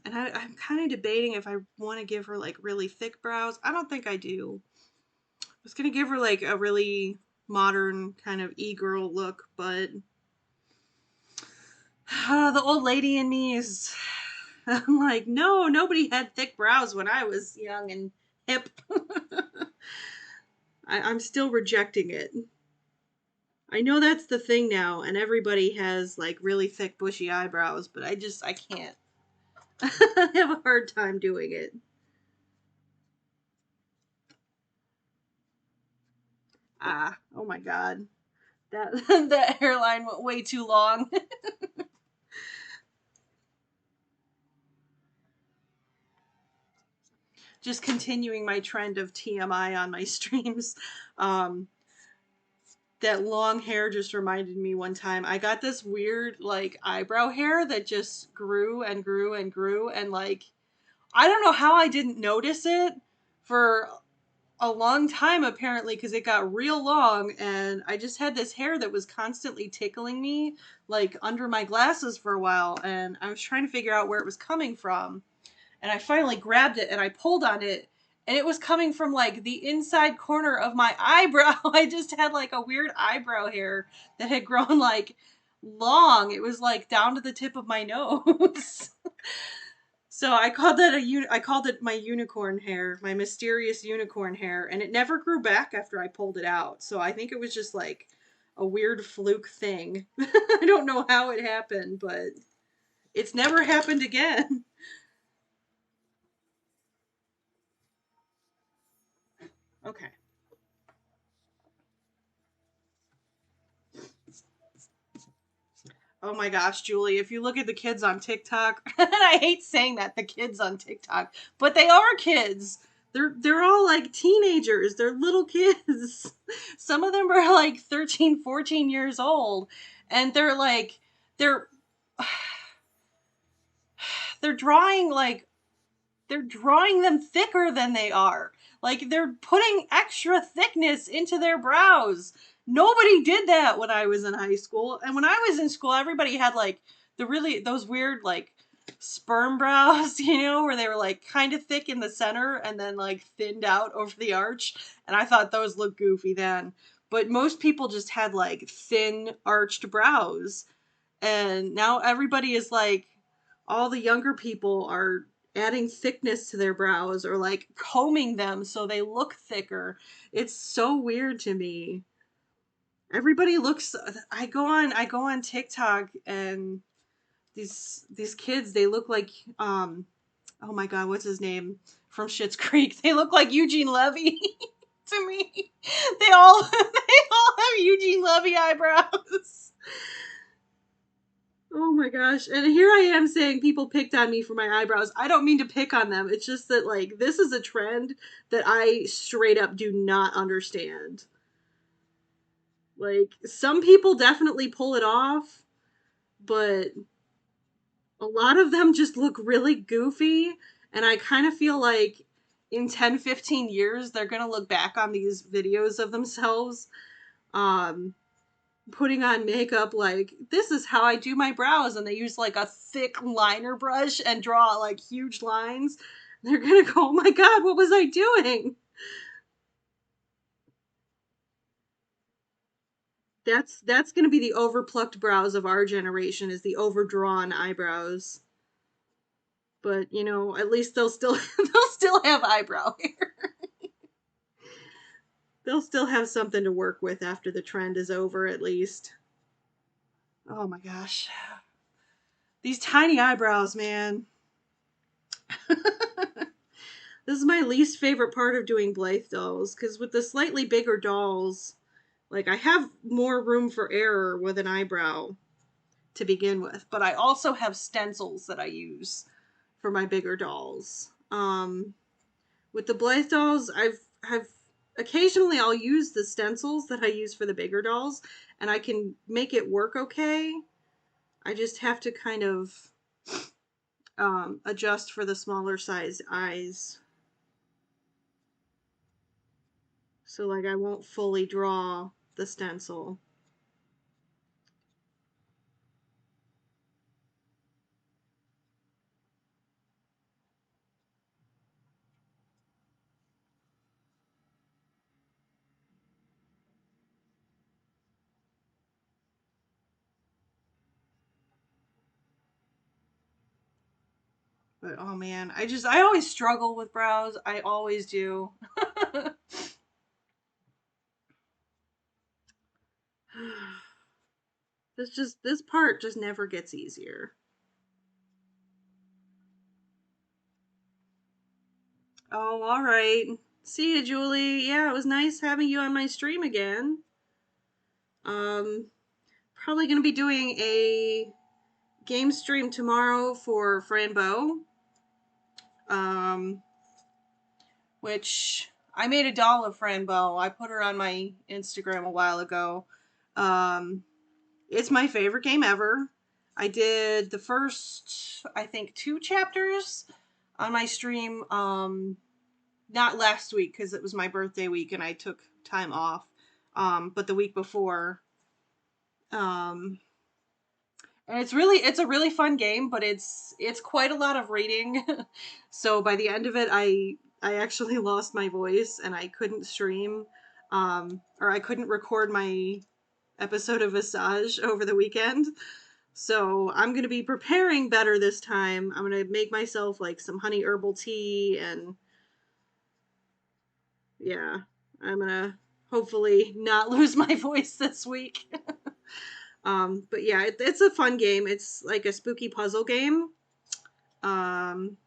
And I'm kind of debating if I want to give her like really thick brows. I don't think I do. I was going to give her like a really modern kind of e-girl look, but the old lady in me is, I'm like, no, nobody had thick brows when I was young and hip. I'm still rejecting it. I know that's the thing now, and everybody has like really thick bushy eyebrows, but I can't. I have a hard time doing it. Oh my god. That that hairline went way too long. Just continuing my trend of TMI on my streams. Um, that long hair just reminded me one time I got this weird like eyebrow hair that just grew and grew and grew, and like I don't know how I didn't notice it for a long time apparently, because it got real long and I just had this hair that was constantly tickling me like under my glasses for a while, and I was trying to figure out where it was coming from, and I finally grabbed it and I pulled on it, and it was coming from like the inside corner of my eyebrow. I just had like a weird eyebrow hair that had grown like long. It was like down to the tip of my nose. So I called that I called it my unicorn hair, my mysterious unicorn hair, and it never grew back after I pulled it out. So I think it was just like a weird fluke thing. I don't know how it happened, but it's never happened again. Okay. Oh my gosh, Julie, if you look at the kids on TikTok, and I hate saying that, the kids on TikTok, but they are kids. They're all like teenagers. They're little kids. Some of them are like 13, 14 years old, and they're they're drawing like they're drawing them thicker than they are. Like they're putting extra thickness into their brows. Nobody did that when I was in high school. And when I was in school, everybody had like those weird like sperm brows, where they were like kind of thick in the center and then like thinned out over the arch. And I thought those looked goofy then. But most people just had like thin arched brows. And now everybody is like, all the younger people are adding thickness to their brows or like combing them so they look thicker. It's so weird to me. Everybody looks I go on TikTok, and these kids, they look like oh my god, what's his name from Schitt's Creek? They look like Eugene Levy to me. They all have Eugene Levy eyebrows. Oh my gosh. And here I am saying people picked on me for my eyebrows. I don't mean to pick on them. It's just that, like, this is a trend that I straight up do not understand. Like, some people definitely pull it off, but a lot of them just look really goofy. And I kind of feel like in 10, 15 years, they're going to look back on these videos of themselves um, putting on makeup like, this is how I do my brows, and they use like a thick liner brush and draw like huge lines. They're gonna go, oh my god, what was I doing? That's gonna be the overplucked brows of our generation, is the overdrawn eyebrows. But at least they'll still they'll still have eyebrow hair. They'll still have something to work with after the trend is over, at least. Oh my gosh, these tiny eyebrows, man. This is my least favorite part of doing Blythe dolls, because with the slightly bigger dolls, like, I have more room for error with an eyebrow to begin with, but I also have stencils that I use for my bigger dolls. With the Blythe dolls, have occasionally I'll use the stencils that I use for the bigger dolls, and I can make it work okay. I just have to kind of adjust for the smaller size eyes. So like I won't fully draw the stencil. But oh man, I always struggle with brows. I always do. This part just never gets easier. Oh, all right. See you, Julie. Yeah, it was nice having you on my stream again. Um, Probably gonna be doing a game stream tomorrow for Frambeau. Um, which I made a doll of Frambeau. I put her on my Instagram a while ago. Um, it's my favorite game ever. I did the first, I think, 2 chapters on my stream. Not last week because it was my birthday week and I took time off. But the week before. Um, and it's a really fun game, but it's quite a lot of reading. So by the end of it, I actually lost my voice and I couldn't stream, or I couldn't record my episode of Visage over the weekend. So I'm gonna be preparing better this time. I'm gonna make myself like some honey herbal tea, and yeah, I'm gonna hopefully not lose my voice this week. But yeah, it's a fun game. It's like a spooky puzzle game. Um,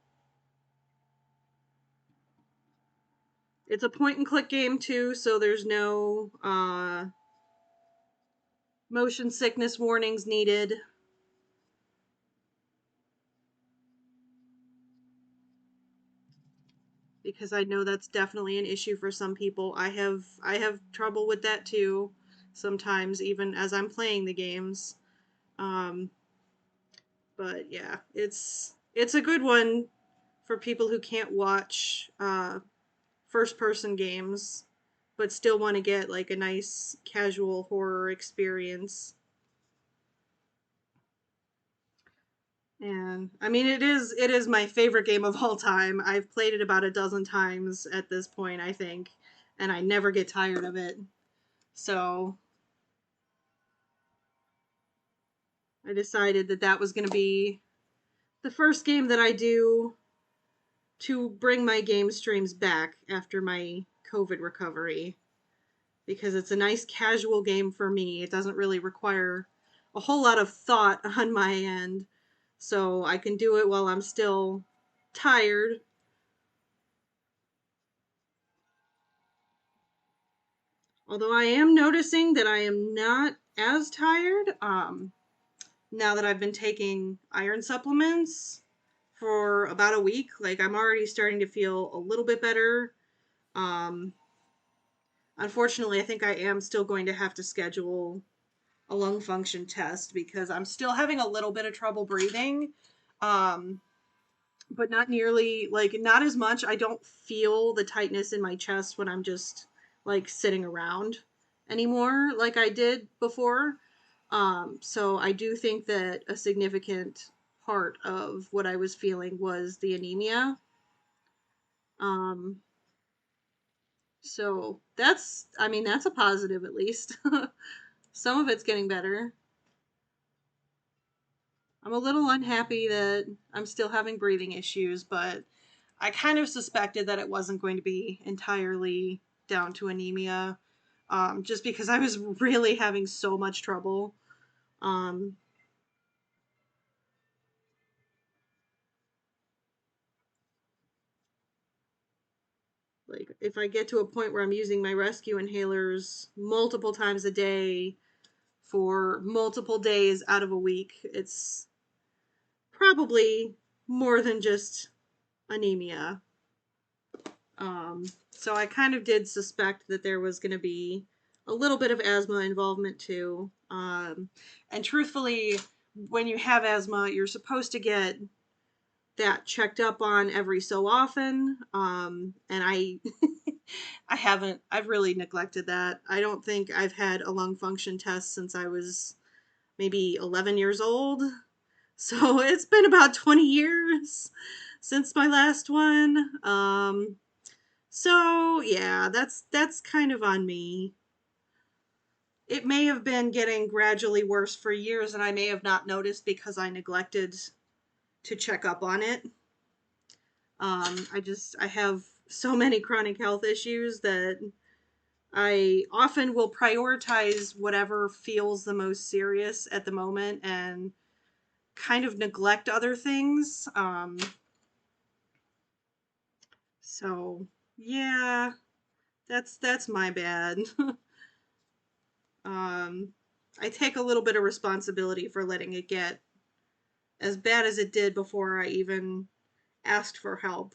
it's a point and click game too, so there's no motion sickness warnings needed. Because I know that's definitely an issue for some people. I have trouble with that too sometimes, even as I'm playing the games. Um, but yeah, it's a good one for people who can't watch first person games but still want to get like a nice casual horror experience. And I mean it is my favorite game of all time. I've played it about a dozen times at this point, I think, and I never get tired of it. So I decided that that was going to be the first game that I do to bring my game streams back after my COVID recovery, because it's a nice casual game for me. It doesn't really require a whole lot of thought on my end, so I can do it while I'm still tired. Although I am noticing that I am not as tired now that I've been taking iron supplements for about a week. Like I'm already starting to feel a little bit better. Um, Unfortunately, I think I am still going to have to schedule a lung function test because I'm still having a little bit of trouble breathing. Um, but not nearly, like, not as much. I don't feel the tightness in my chest when I'm just like sitting around anymore like I did before. So I do think that a significant part of what I was feeling was the anemia. Um, so I mean, that's a positive at least. Some of it's getting better. I'm a little unhappy that I'm still having breathing issues, but I kind of suspected that it wasn't going to be entirely down to anemia, just because I was really having so much trouble. Um, like, if I get to a point where I'm using my rescue inhalers multiple times a day for multiple days out of a week, it's probably more than just anemia. So I kind of did suspect that there was going to be a little bit of asthma involvement too. And truthfully, when you have asthma, you're supposed to get that checked up on every so often. And I I've really neglected that. I don't think I've had a lung function test since I was maybe 11 years old. So it's been about 20 years since my last one. So yeah, that's kind of on me. It may have been getting gradually worse for years and I may have not noticed because I neglected to check up on it. I have so many chronic health issues that I often will prioritize whatever feels the most serious at the moment and kind of neglect other things. So yeah, that's my bad. I take a little bit of responsibility for letting it get as bad as it did before I even asked for help.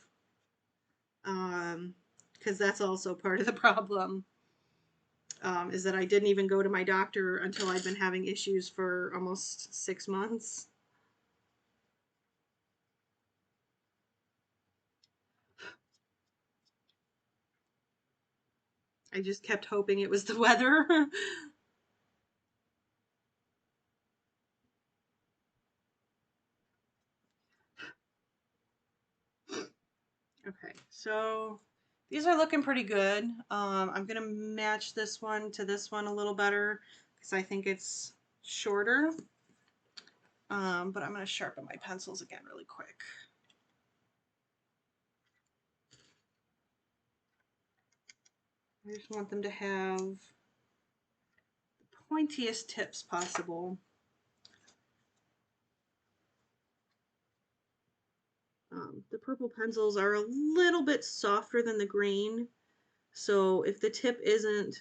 Because that's also part of the problem. Is that I didn't even go to my doctor until I'd been having issues for almost 6 months. I just kept hoping it was the weather. Okay, so these are looking pretty good. I'm gonna match this one to this one a little better because I think it's shorter. But I'm gonna sharpen my pencils again really quick. I just want them to have the pointiest tips possible. The purple pencils are a little bit softer than the green, so if the tip isn't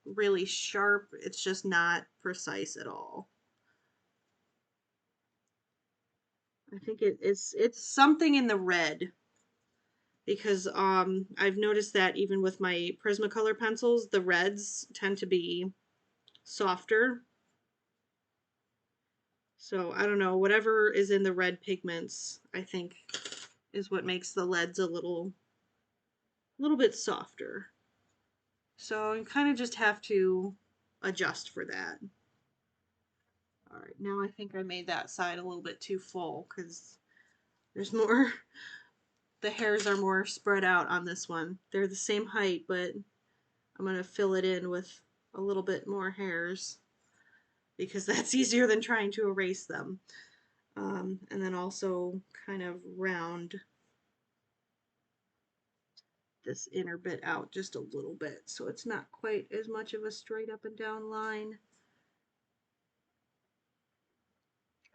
really sharp, it's just not precise at all. I think it's something in the red because I've noticed that even with my Prismacolor pencils, the reds tend to be softer. So I don't know, whatever is in the red pigments, I think is what makes the leads a little bit softer. So you kind of just have to adjust for that. All right, now I think I made that side a little bit too full because there's more, the hairs are more spread out on this one. They're the same height, but I'm going to fill it in with a little bit more hairs because that's easier than trying to erase them. And then also kind of round this inner bit out just a little bit so it's not quite as much of a straight up and down line.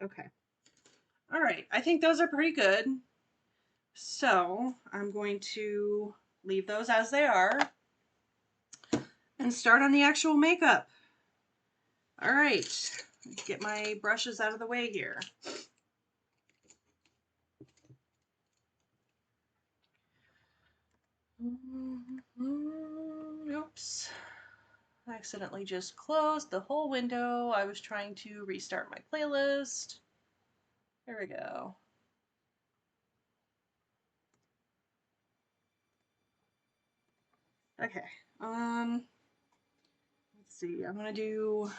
Okay. All right, I think those are pretty good. So I'm going to leave those as they are and start on the actual makeup. All right, get my brushes out of the way here. Oops. I accidentally just closed the whole window. I was trying to restart my playlist. There we go. Okay. Let's see. I'm gonna do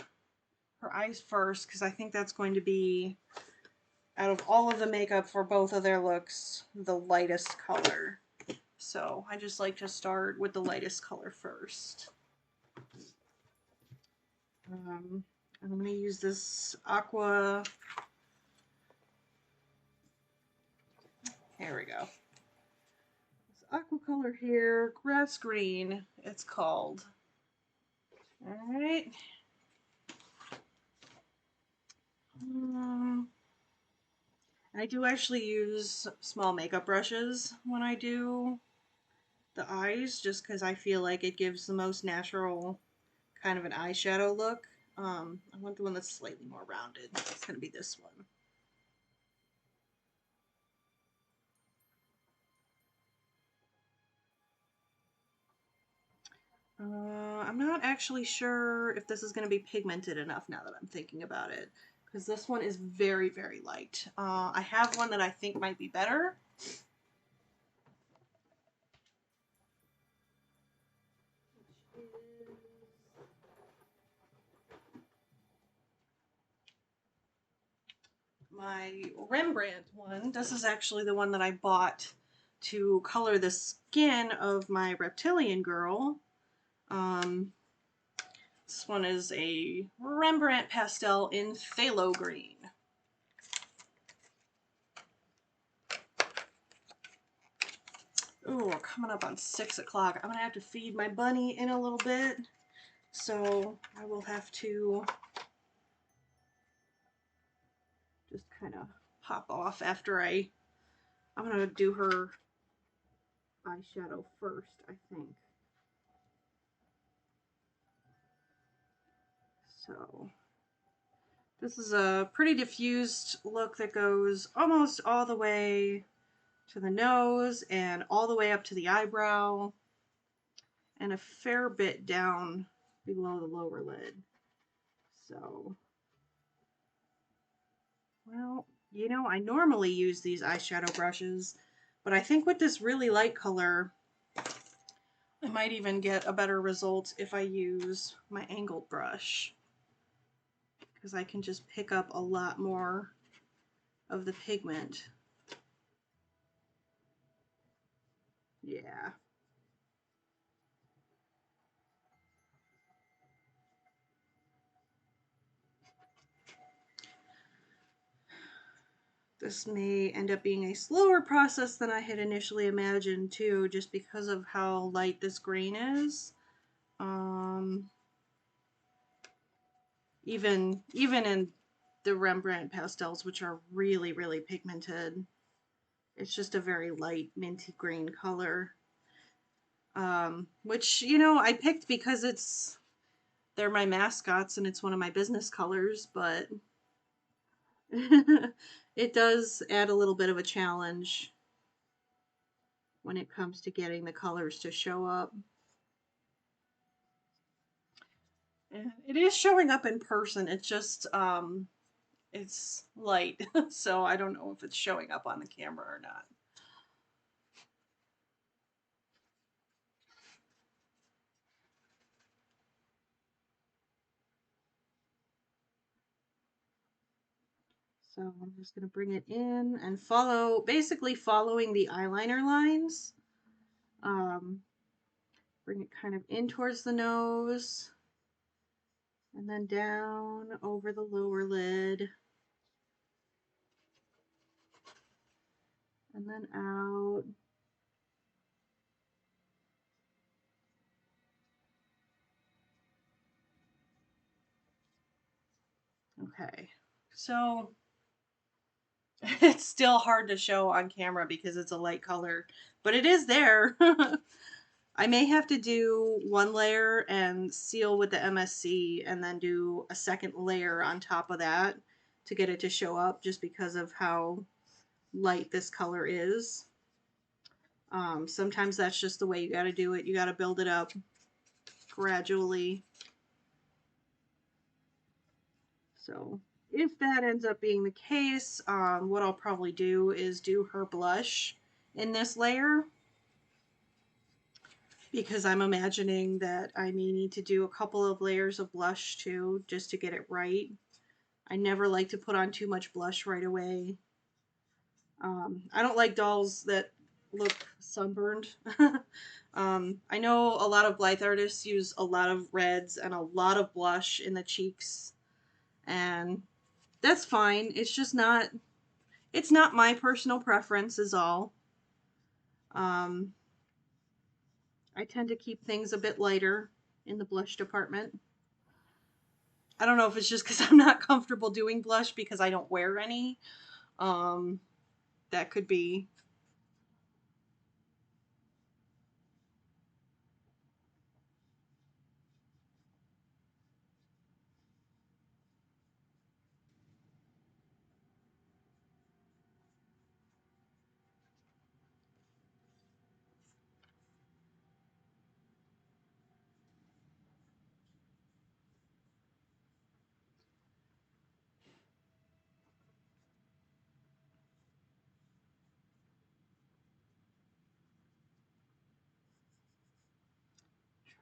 her eyes first because I think that's going to be, out of all of the makeup for both of their looks, the lightest color. So I just like to start with the lightest color first. I'm going to use this aqua. Here we go. This aqua color here, grass green, it's called. All right. I do actually use small makeup brushes when I do the eyes, just because I feel like it gives the most natural kind of an eyeshadow look. I want the one that's slightly more rounded. It's going to be this one. I'm not actually sure if this is going to be pigmented enough now that I'm thinking about it. because this one is very, very light. I have one that I think might be better. My Rembrandt one. This is actually the one that I bought to color the skin of my reptilian girl. This one is a Rembrandt pastel in phthalo green. Ooh, we're coming up on 6 o'clock. I'm gonna have to feed my bunny in a little bit, so I will have to just kind of pop off after I'm gonna do her eyeshadow first, I think. So this is a pretty diffused look that goes almost all the way to the nose and all the way up to the eyebrow and a fair bit down below the lower lid. So, well, you know, I normally use these eyeshadow brushes, but I think with this really light color, I might even get a better result if I use my angled brush, because I can just pick up a lot more of the pigment. Yeah. This may end up being a slower process than I had initially imagined too, just because of how light this green is. Even in the Rembrandt pastels, which are really, really pigmented, it's just a very light minty green color. Which, you know, I picked because they're my mascots and it's one of my business colors, but it does add a little bit of a challenge when it comes to getting the colors to show up. And it is showing up in person. It's just, it's light, so I don't know if it's showing up on the camera or not. So I'm just going to bring it in and basically following the eyeliner lines. Bring it kind of in towards the nose and then down over the lower lid and then out. Okay, so it's still hard to show on camera because it's a light color, but it is there. I may have to do one layer and seal with the MSC and then do a second layer on top of that to get it to show up, just because of how light this color is. Sometimes that's just the way you got to do it. You got to build it up gradually. So if that ends up being the case, what I'll probably do is do her blush in this layer, because I'm imagining that I may need to do a couple of layers of blush too, just to get it right. I never like to put on too much blush right away. I don't like dolls that look sunburned. I know a lot of Blythe artists use a lot of reds and a lot of blush in the cheeks, and that's fine. It's just not, it's not my personal preference is all. I tend to keep things a bit lighter in the blush department. I don't know if it's just because I'm not comfortable doing blush because I don't wear any. That could be.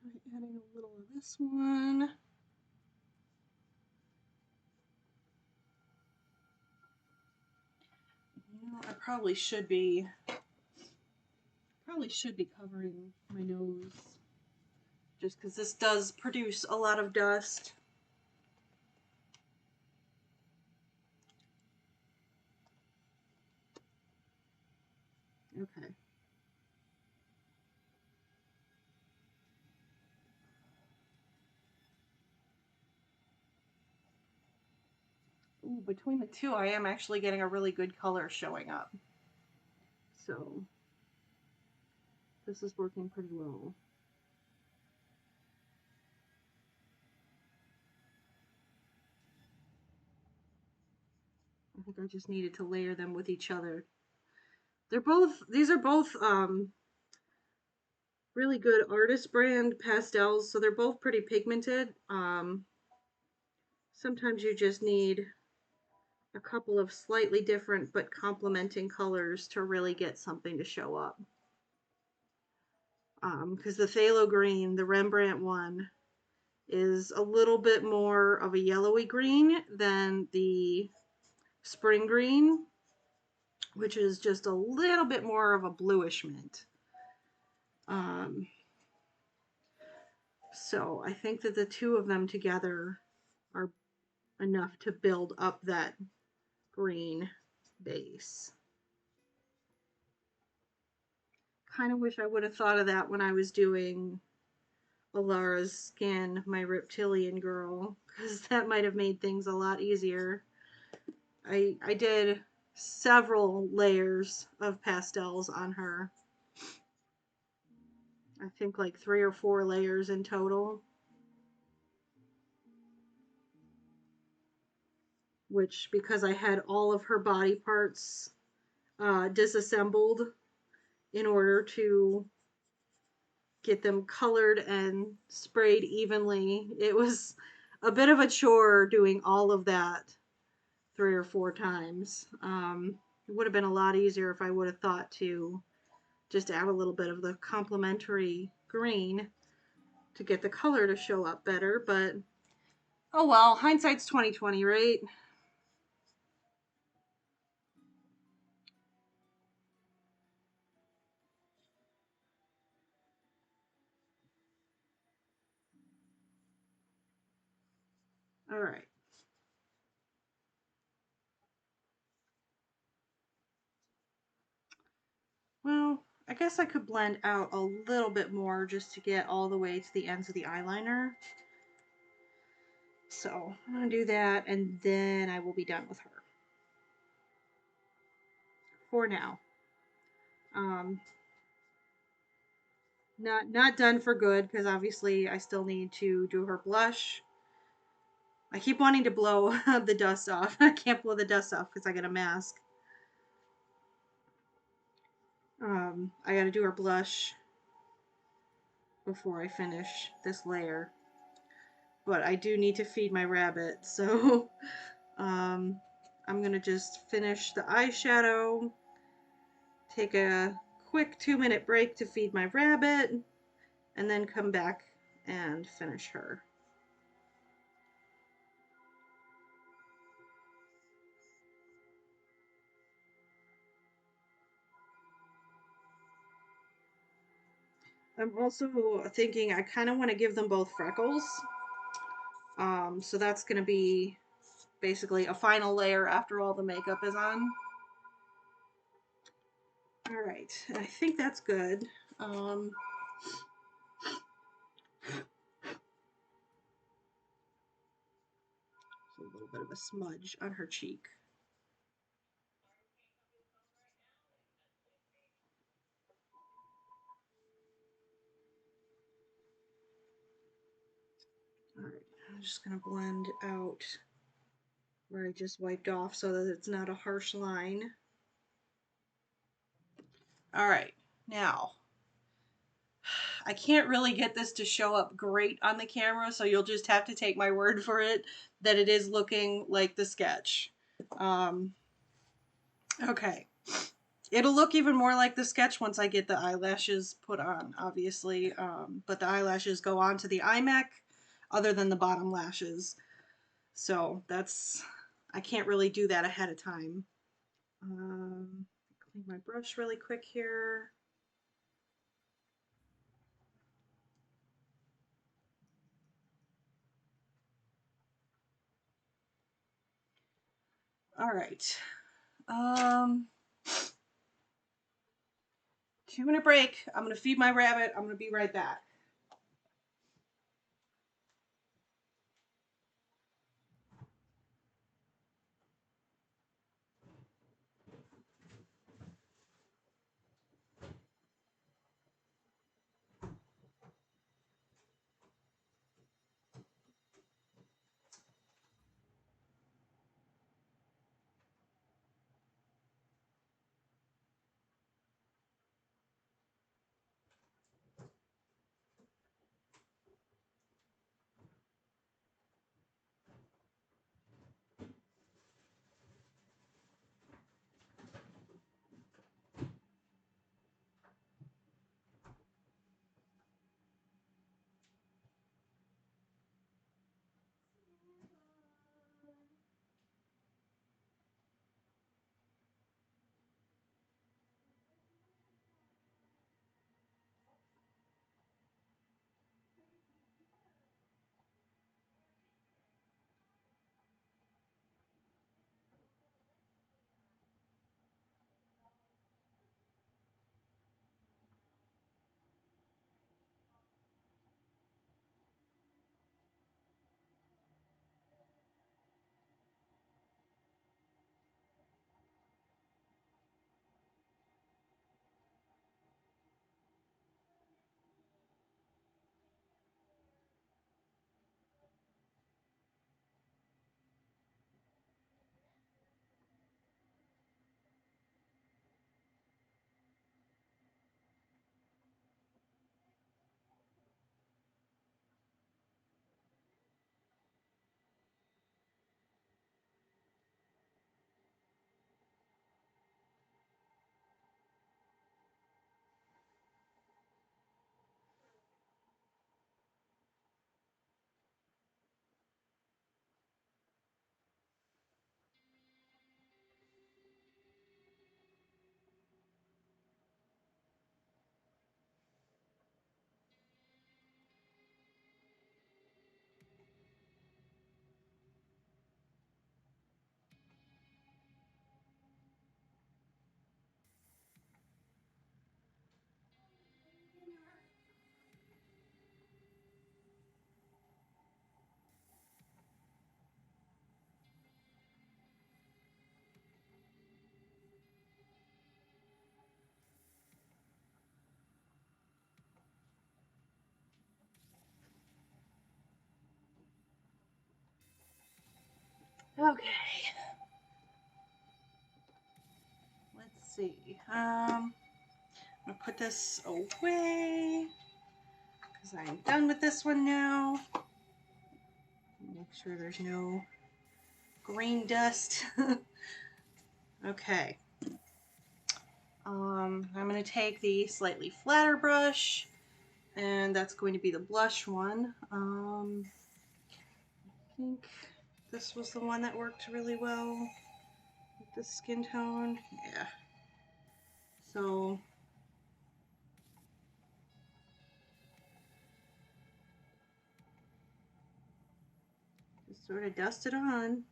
Adding a little of this one. You know, I probably should be covering my nose just because this does produce a lot of dust. Okay. Ooh, between the two, I am actually getting a really good color showing up. So this is working pretty well. I think I just needed to layer them with each other. These are both really good artist brand pastels, so they're both pretty pigmented. Sometimes you just need a couple of slightly different but complementing colors to really get something to show up. Because the phthalo green, the Rembrandt one, is a little bit more of a yellowy green than the spring green, which is just a little bit more of a bluish mint. So I think that the two of them together are enough to build up that green base. Kind of wish I would have thought of that when I was doing Alara's skin, my reptilian girl, because that might have made things a lot easier. I did several layers of pastels on her. I think like 3 or 4 layers in total. Which, because I had all of her body parts disassembled in order to get them colored and sprayed evenly, it was a bit of a chore doing all of that 3 or 4 times. It would have been a lot easier if I would have thought to just add a little bit of the complementary green to get the color to show up better, but oh well, hindsight's 20/20, right? All right. Well, I guess I could blend out a little bit more just to get all the way to the ends of the eyeliner. So I'm going to do that, and then I will be done with her. For now. Not done for good, because obviously I still need to do her blush. I keep wanting to blow the dust off. I can't blow the dust off because I got a mask. I got to do her blush before I finish this layer. But I do need to feed my rabbit, so I'm going to just finish the eyeshadow, take a quick 2-minute break to feed my rabbit, and then come back and finish her. I'm also thinking I kind of want to give them both freckles. So that's going to be basically a final layer after all the makeup is on. All right, I think that's good. A little bit of a smudge on her cheek. All right, I'm just going to blend out where I just wiped off so that it's not a harsh line. All right, now I can't really get this to show up great on the camera, so you'll just have to take my word for it that it is looking like the sketch. Okay, It'll look even more like the sketch once I get the eyelashes put on, obviously. But the eyelashes go on to the iMac other than the bottom lashes. So that's, I can't really do that ahead of time. Clean my brush really quick here. All right. 2-minute break. I'm going to feed my rabbit. I'm going to be right back. Okay. Let's see. I'm gonna put this away because I'm done with this one now. Make sure there's no green dust. Okay. I'm gonna take the slightly flatter brush, and that's going to be the blush one. I think this was the one that worked really well with the skin tone. Yeah. So just sort of dust it on.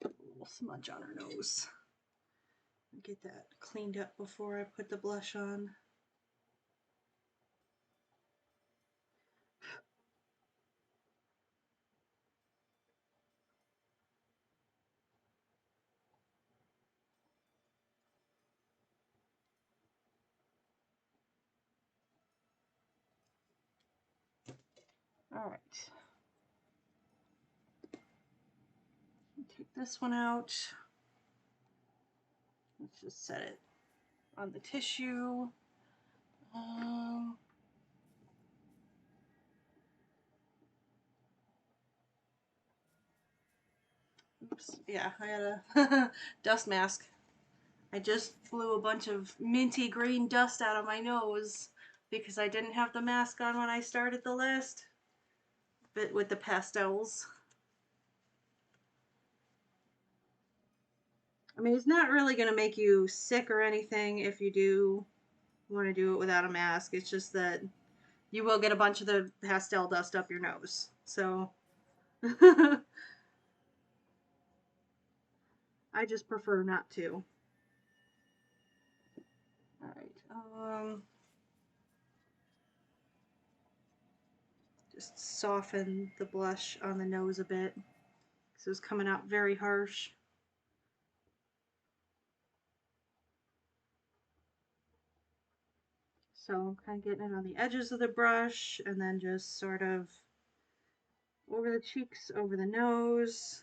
A little smudge on her nose. Get that cleaned up before I put the blush on. All right. Take this one out. Let's just set it on the tissue. Um, Oops. Yeah, I had a dust mask. I just blew a bunch of minty green dust out of my nose because I didn't have the mask on when I started the last bit with the pastels. I mean, it's not really going to make you sick or anything if you do want to do it without a mask. It's just that you will get a bunch of the pastel dust up your nose. So I just prefer not to. Alright, just soften the blush on the nose a bit because it was coming out very harsh. So I'm kind of getting it on the edges of the brush and then just sort of over the cheeks, over the nose.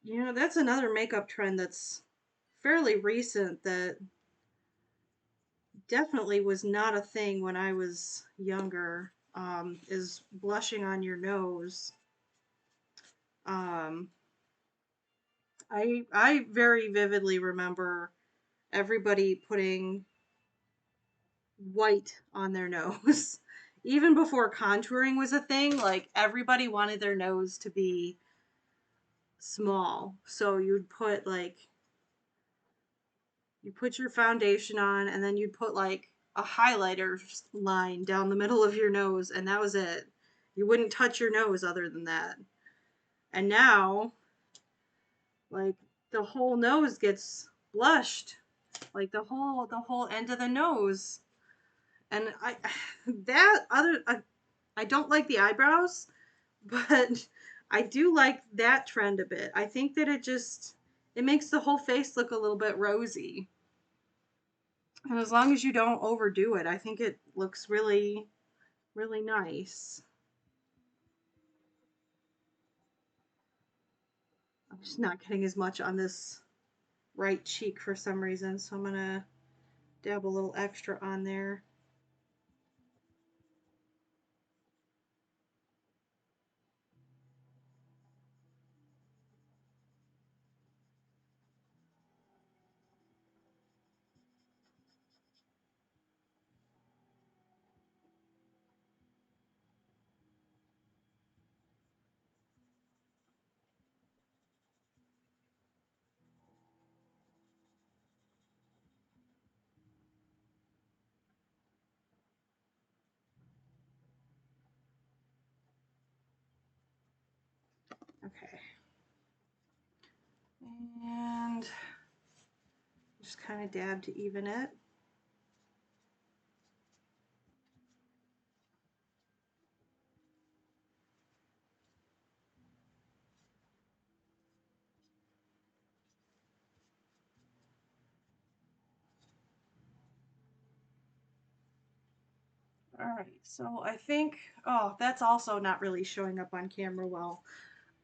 You know, that's another makeup trend that's fairly recent that definitely was not a thing when I was younger, is blushing on your nose. Um, I very vividly remember everybody putting white on their nose. Even before contouring was a thing, like everybody wanted their nose to be small. So you'd put like you put your foundation on and then you'd put like a highlighter line down the middle of your nose and that was it. You wouldn't touch your nose other than that. And now like the whole nose gets blushed. Like the whole end of the nose. And I that other I don't like the eyebrows, but I do like that trend a bit. I think that it makes the whole face look a little bit rosy. And as long as you don't overdo it, I think it looks really, really nice. I'm just not getting as much on this right cheek for some reason, so I'm gonna dab a little extra on there. Okay. And just kind of dab to even it. Alright, so I think, oh, that's also not really showing up on camera well.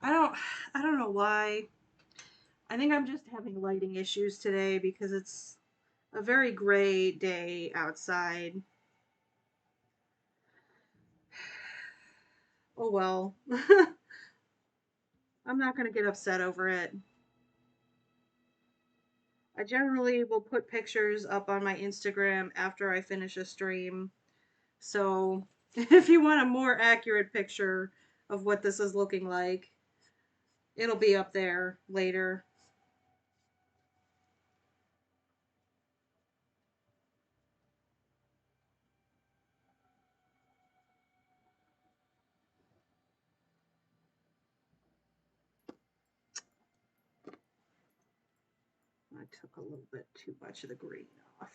I don't, I don't know why. I think I'm just having lighting issues today because it's a very gray day outside. Oh well. I'm not going to get upset over it. I generally will put pictures up on my Instagram after I finish a stream. So if you want a more accurate picture of what this is looking like, it'll be up there later. I took a little bit too much of the green off.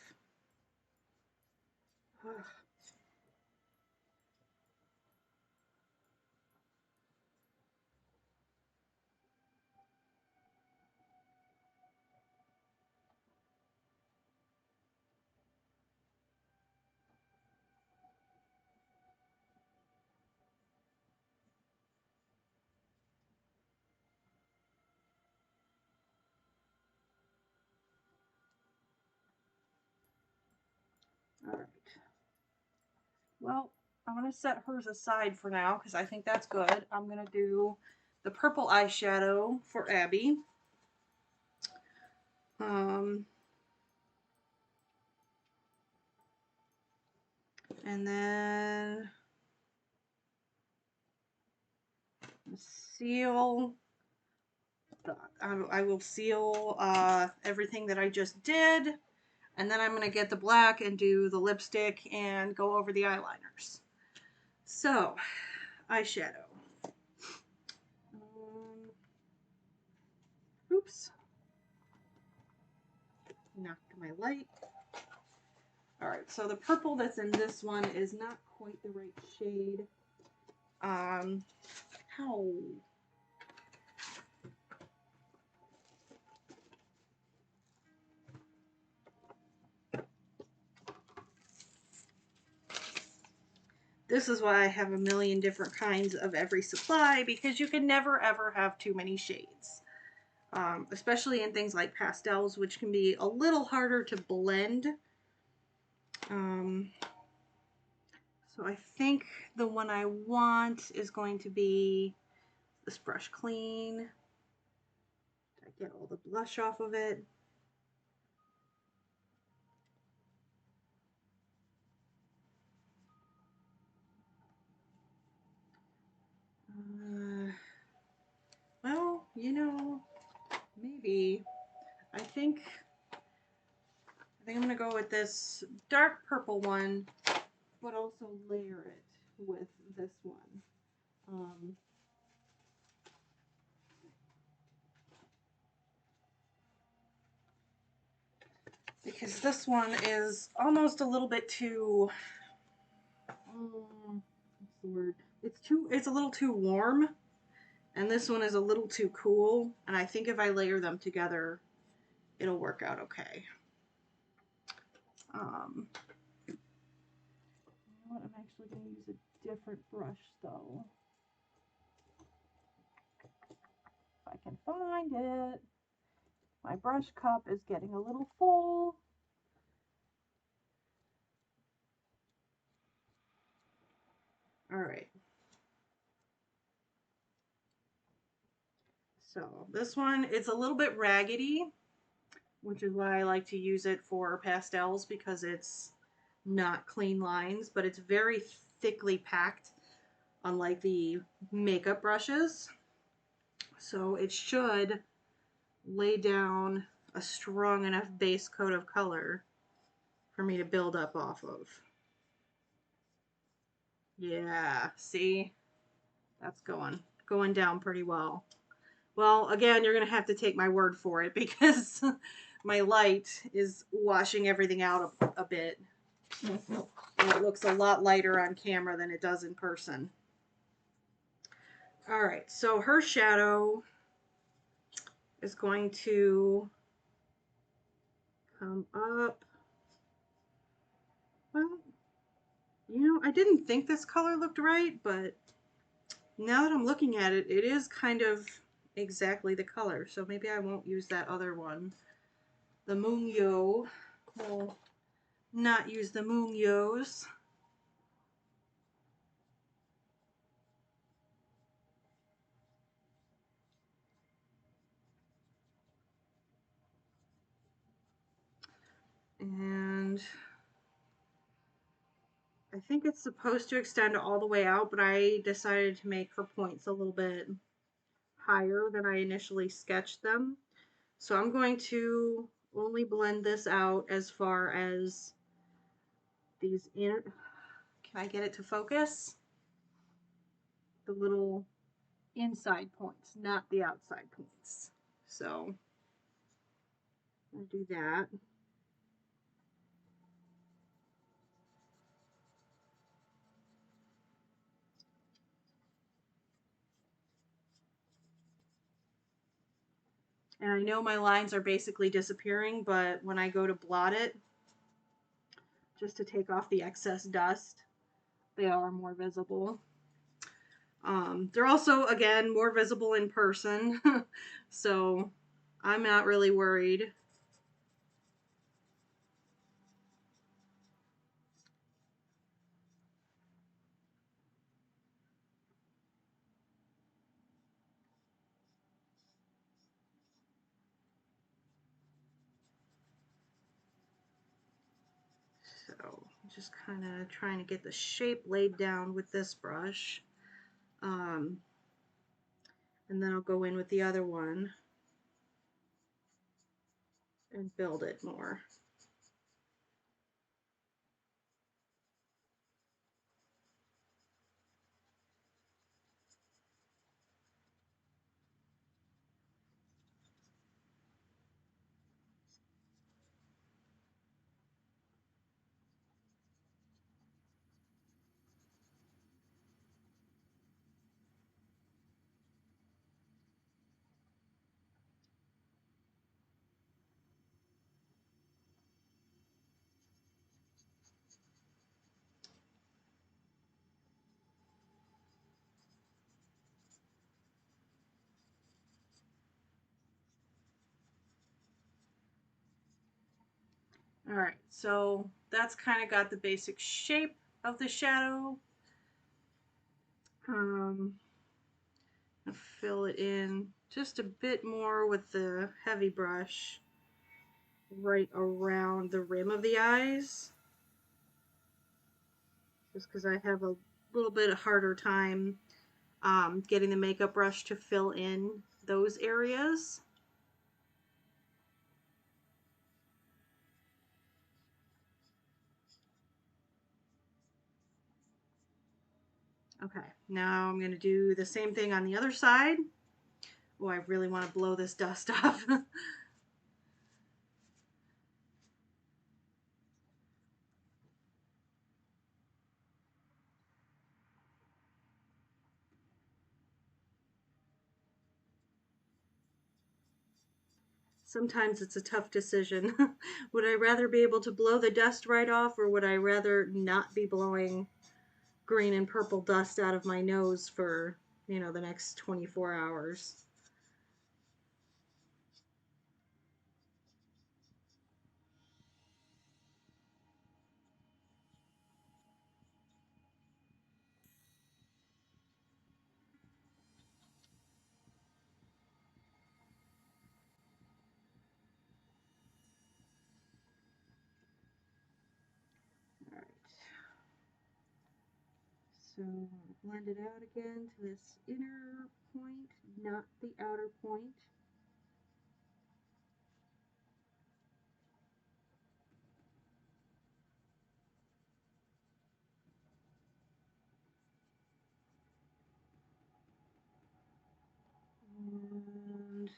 Well, I'm going to set hers aside for now because I think that's good. I'm going to do the purple eyeshadow for Abby. And then seal. I will seal everything that I just did. And then I'm going to get the black and do the lipstick and go over the eyeliners. So, eyeshadow. Oops. Knocked my light. Alright, so the purple that's in this one is not quite the right shade. How? This is why I have a million different kinds of every supply, because you can never ever have too many shades. Especially in things like pastels, which can be a little harder to blend. So I think the one I want is going to be this Brush Clean. I get all the blush off of it. Well, you know, maybe. I think I'm gonna go with this dark purple one, but also layer it with this one. Because this one is almost a little bit too, what's the word? It's a little too warm, and this one is a little too cool, and I think if I layer them together, it'll work out okay. You know what? I'm actually going to use a different brush, though. If I can find it. My brush cup is getting a little full. All right. So this one, it's a little bit raggedy, which is why I like to use it for pastels, because it's not clean lines, but it's very thickly packed, unlike the makeup brushes. So it should lay down a strong enough base coat of color for me to build up off of. Yeah, see? That's going down pretty well. Well, again, you're going to have to take my word for it, because my light is washing everything out a bit. And it looks a lot lighter on camera than it does in person. All right, so her shadow is going to come up. Well, you know, I didn't think this color looked right, but now that I'm looking at it, it is kind of exactly the color. So maybe I won't use that other one. The Moonyo. We'll not use the Moonyos. And I think it's supposed to extend all the way out, but I decided to make her points a little bit higher than I initially sketched them. So I'm going to only blend this out as far as these inner, can I get it to focus? The little inside points, not the outside points. So I'll do that. And I know my lines are basically disappearing, but when I go to blot it, just to take off the excess dust, they are more visible. They're also, again, more visible in person, so I'm not really worried. just kind of trying to get the shape laid down with this brush. And then I'll go in with the other one and build it more. All right, so that's kind of got the basic shape of the shadow. I'll fill it in just a bit more with the heavy brush right around the rim of the eyes, just because I have a little bit harder time getting the makeup brush to fill in those areas. Okay, now I'm going to do the same thing on the other side. Oh, I really want to blow this dust off. Sometimes it's a tough decision. Would I rather be able to blow the dust right off, or would I rather not be blowing green and purple dust out of my nose for, you know, the next 24 hours? Alright. So blend it out again to this inner point, not the outer point. And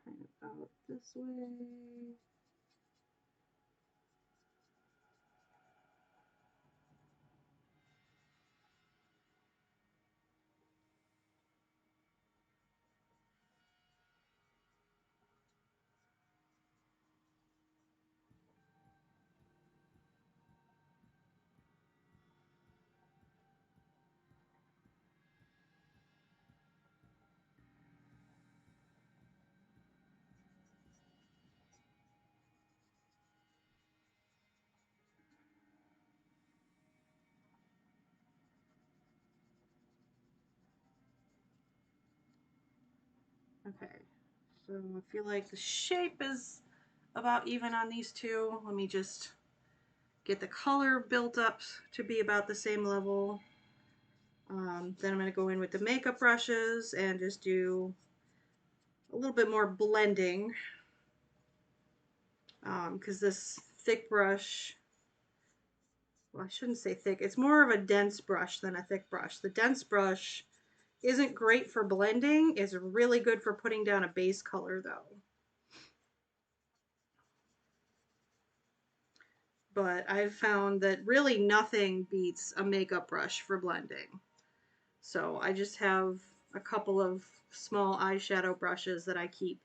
kind of out this way. Okay, so I feel like the shape is about even on these two. Let me just get the color built up to be about the same level. Then I'm going to go in with the makeup brushes and just do a little bit more blending, because this thick brush, well, I shouldn't say thick, it's more of a dense brush than a thick brush. The dense brush isn't great for blending, it's really good for putting down a base color though. But I've found that really nothing beats a makeup brush for blending. So I just have a couple of small eyeshadow brushes that I keep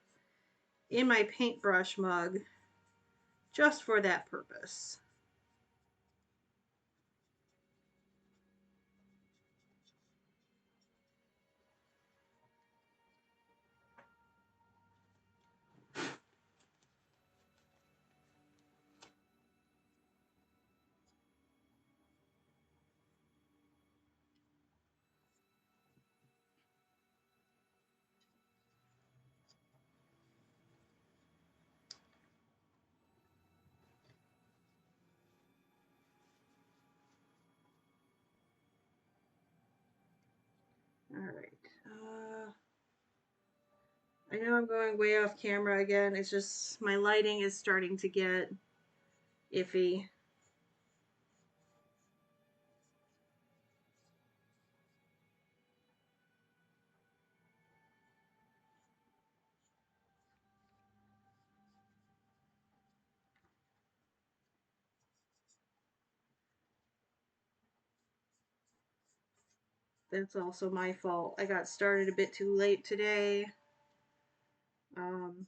in my paintbrush mug just for that purpose. I know I'm going way off camera again. It's just my lighting is starting to get iffy. That's also my fault. I got started a bit too late today. Um,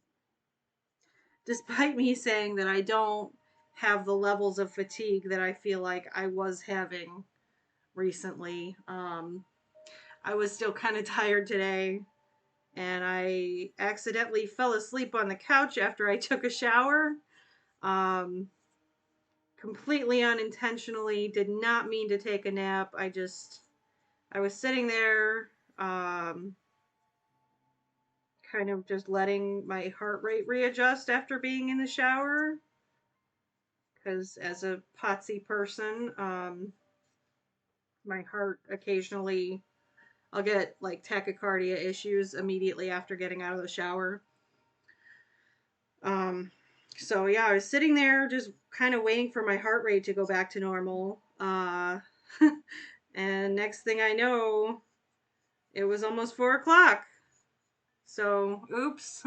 Despite me saying that I don't have the levels of fatigue that I feel like I was having recently, I was still kind of tired today, and I accidentally fell asleep on the couch after I took a shower. Um, Completely unintentionally, did not mean to take a nap. I was sitting there, kind of just letting my heart rate readjust after being in the shower. Because as a potsy person, my heart occasionally, I'll get like tachycardia issues immediately after getting out of the shower. Um, so yeah, I was sitting there just kind of waiting for my heart rate to go back to normal. And next thing I know, it was almost 4 o'clock. So, oops.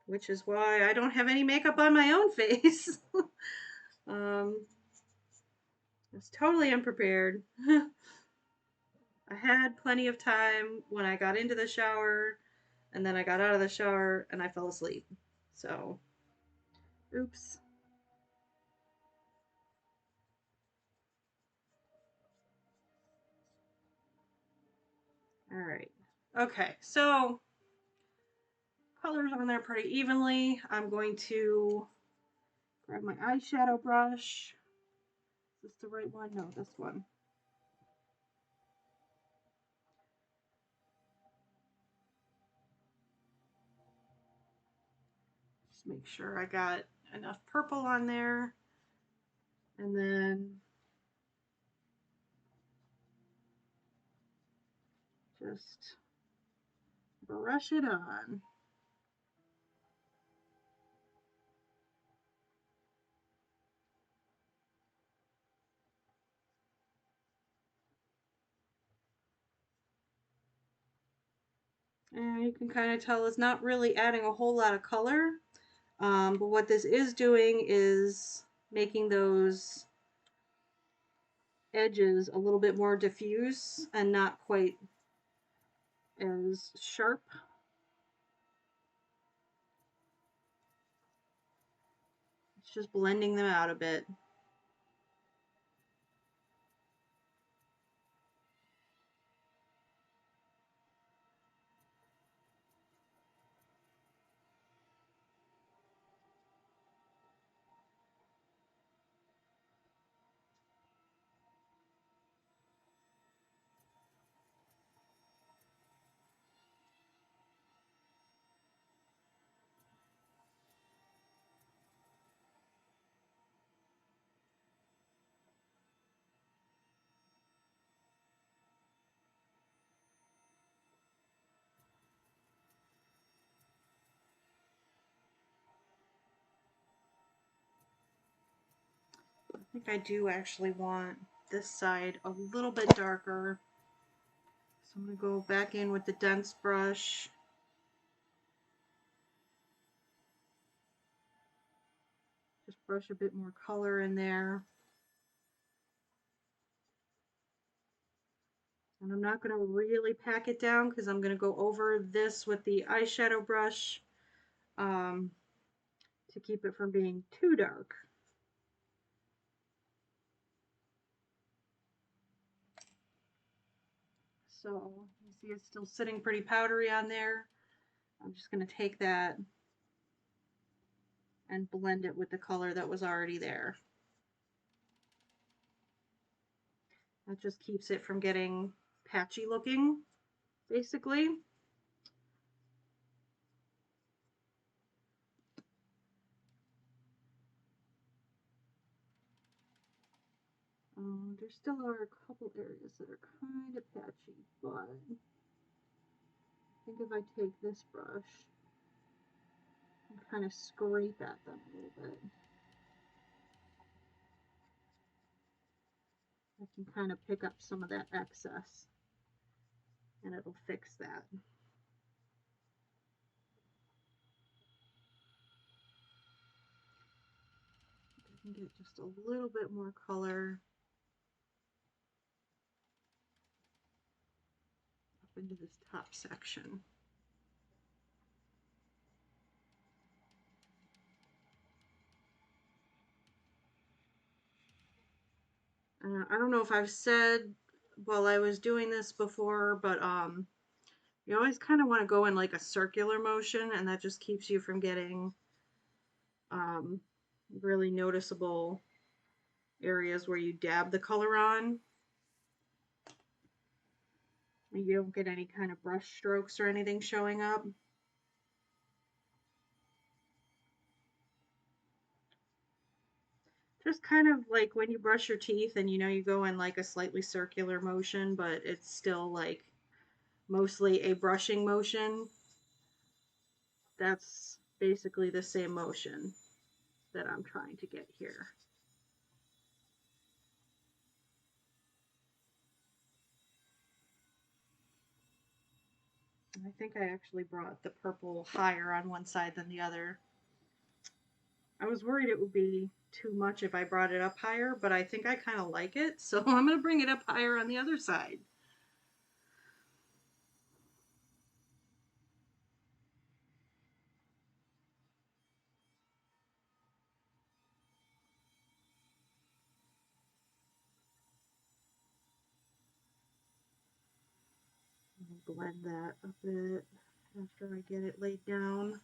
Which is why I don't have any makeup on my own face. um, I was totally unprepared. I had plenty of time when I got into the shower, and then I got out of the shower and I fell asleep. So, oops. All right. Okay, so colors on there pretty evenly. I'm going to grab my eyeshadow brush. Is this the right one? No, this one. Just make sure I got enough purple on there. And then just brush it on. And you can kind of tell it's not really adding a whole lot of color. But what this is doing is making those edges a little bit more diffuse and not quite as sharp. It's just blending them out a bit. I think I do actually want this side a little bit darker. So I'm going to go back in with the dense brush. Just brush a bit more color in there. And I'm not going to really pack it down because I'm going to go over this with the eyeshadow brush to keep it from being too dark. So you see it's still sitting pretty powdery on there. I'm just going to take that and blend it with the color that was already there. That just keeps it from getting patchy looking, basically. There still are a couple areas that are kind of patchy, but I think if I take this brush and kind of scrape at them a little bit, I can kind of pick up some of that excess and it'll fix that. I can get just a little bit more color up into this top section. I don't know if I've said while I was doing this before, but you always kind of want to go in like a circular motion, and that just keeps you from getting really noticeable areas where you dab the color on. You don't get any kind of brush strokes or anything showing up. Just kind of like when you brush your teeth and you know you go in like a slightly circular motion, but it's still like mostly a brushing motion. That's basically the same motion that I'm trying to get here. I think I actually brought the purple higher on one side than the other. I was worried it would be too much if I brought it up higher, but I think I kind of like it, so I'm going to bring it up higher on the other side. Blend that a bit after I get it laid down.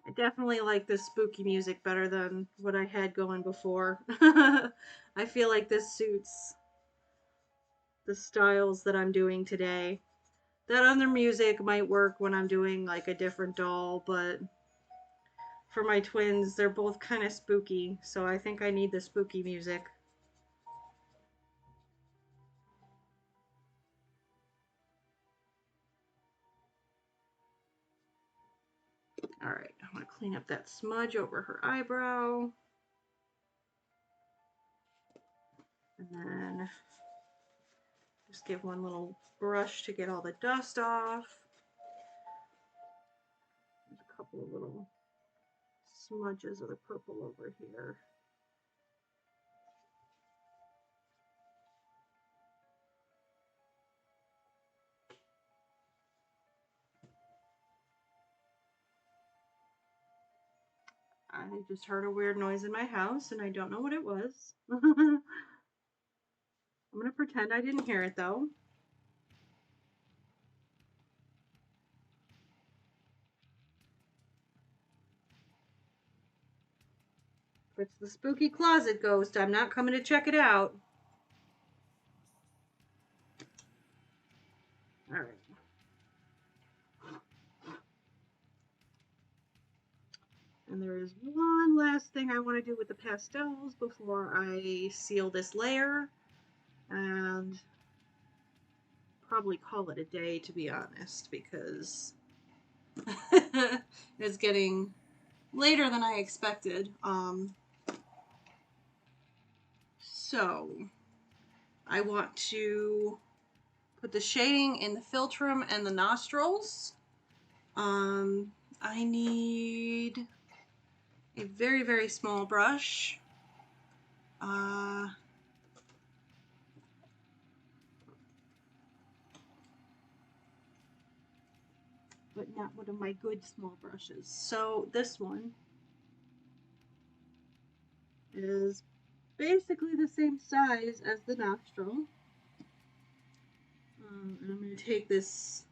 I definitely like this spooky music better than what I had going before. I feel like this suits the styles that I'm doing today. That other music might work when I'm doing like a different doll, but for my twins, they're both kind of spooky, so I think I need the spooky music. Alright, I'm going to clean up that smudge over her eyebrow. And then just give one little brush to get all the dust off. There's a couple of little smudges of the purple over here. I just heard a weird noise in my house and I don't know what it was. I'm going to pretend I didn't hear it though. If it's the spooky closet ghost, I'm not coming to check it out. Alright. And there is one last thing I want to do with the pastels before I seal this layer. And probably call it a day, to be honest, because it's getting later than I expected. So I want to put the shading in the Philtrum and the Nostrils. I need a very, very small brush. But not one of my good small brushes. So this one is basically the same size as the nostril. And I'm going to take this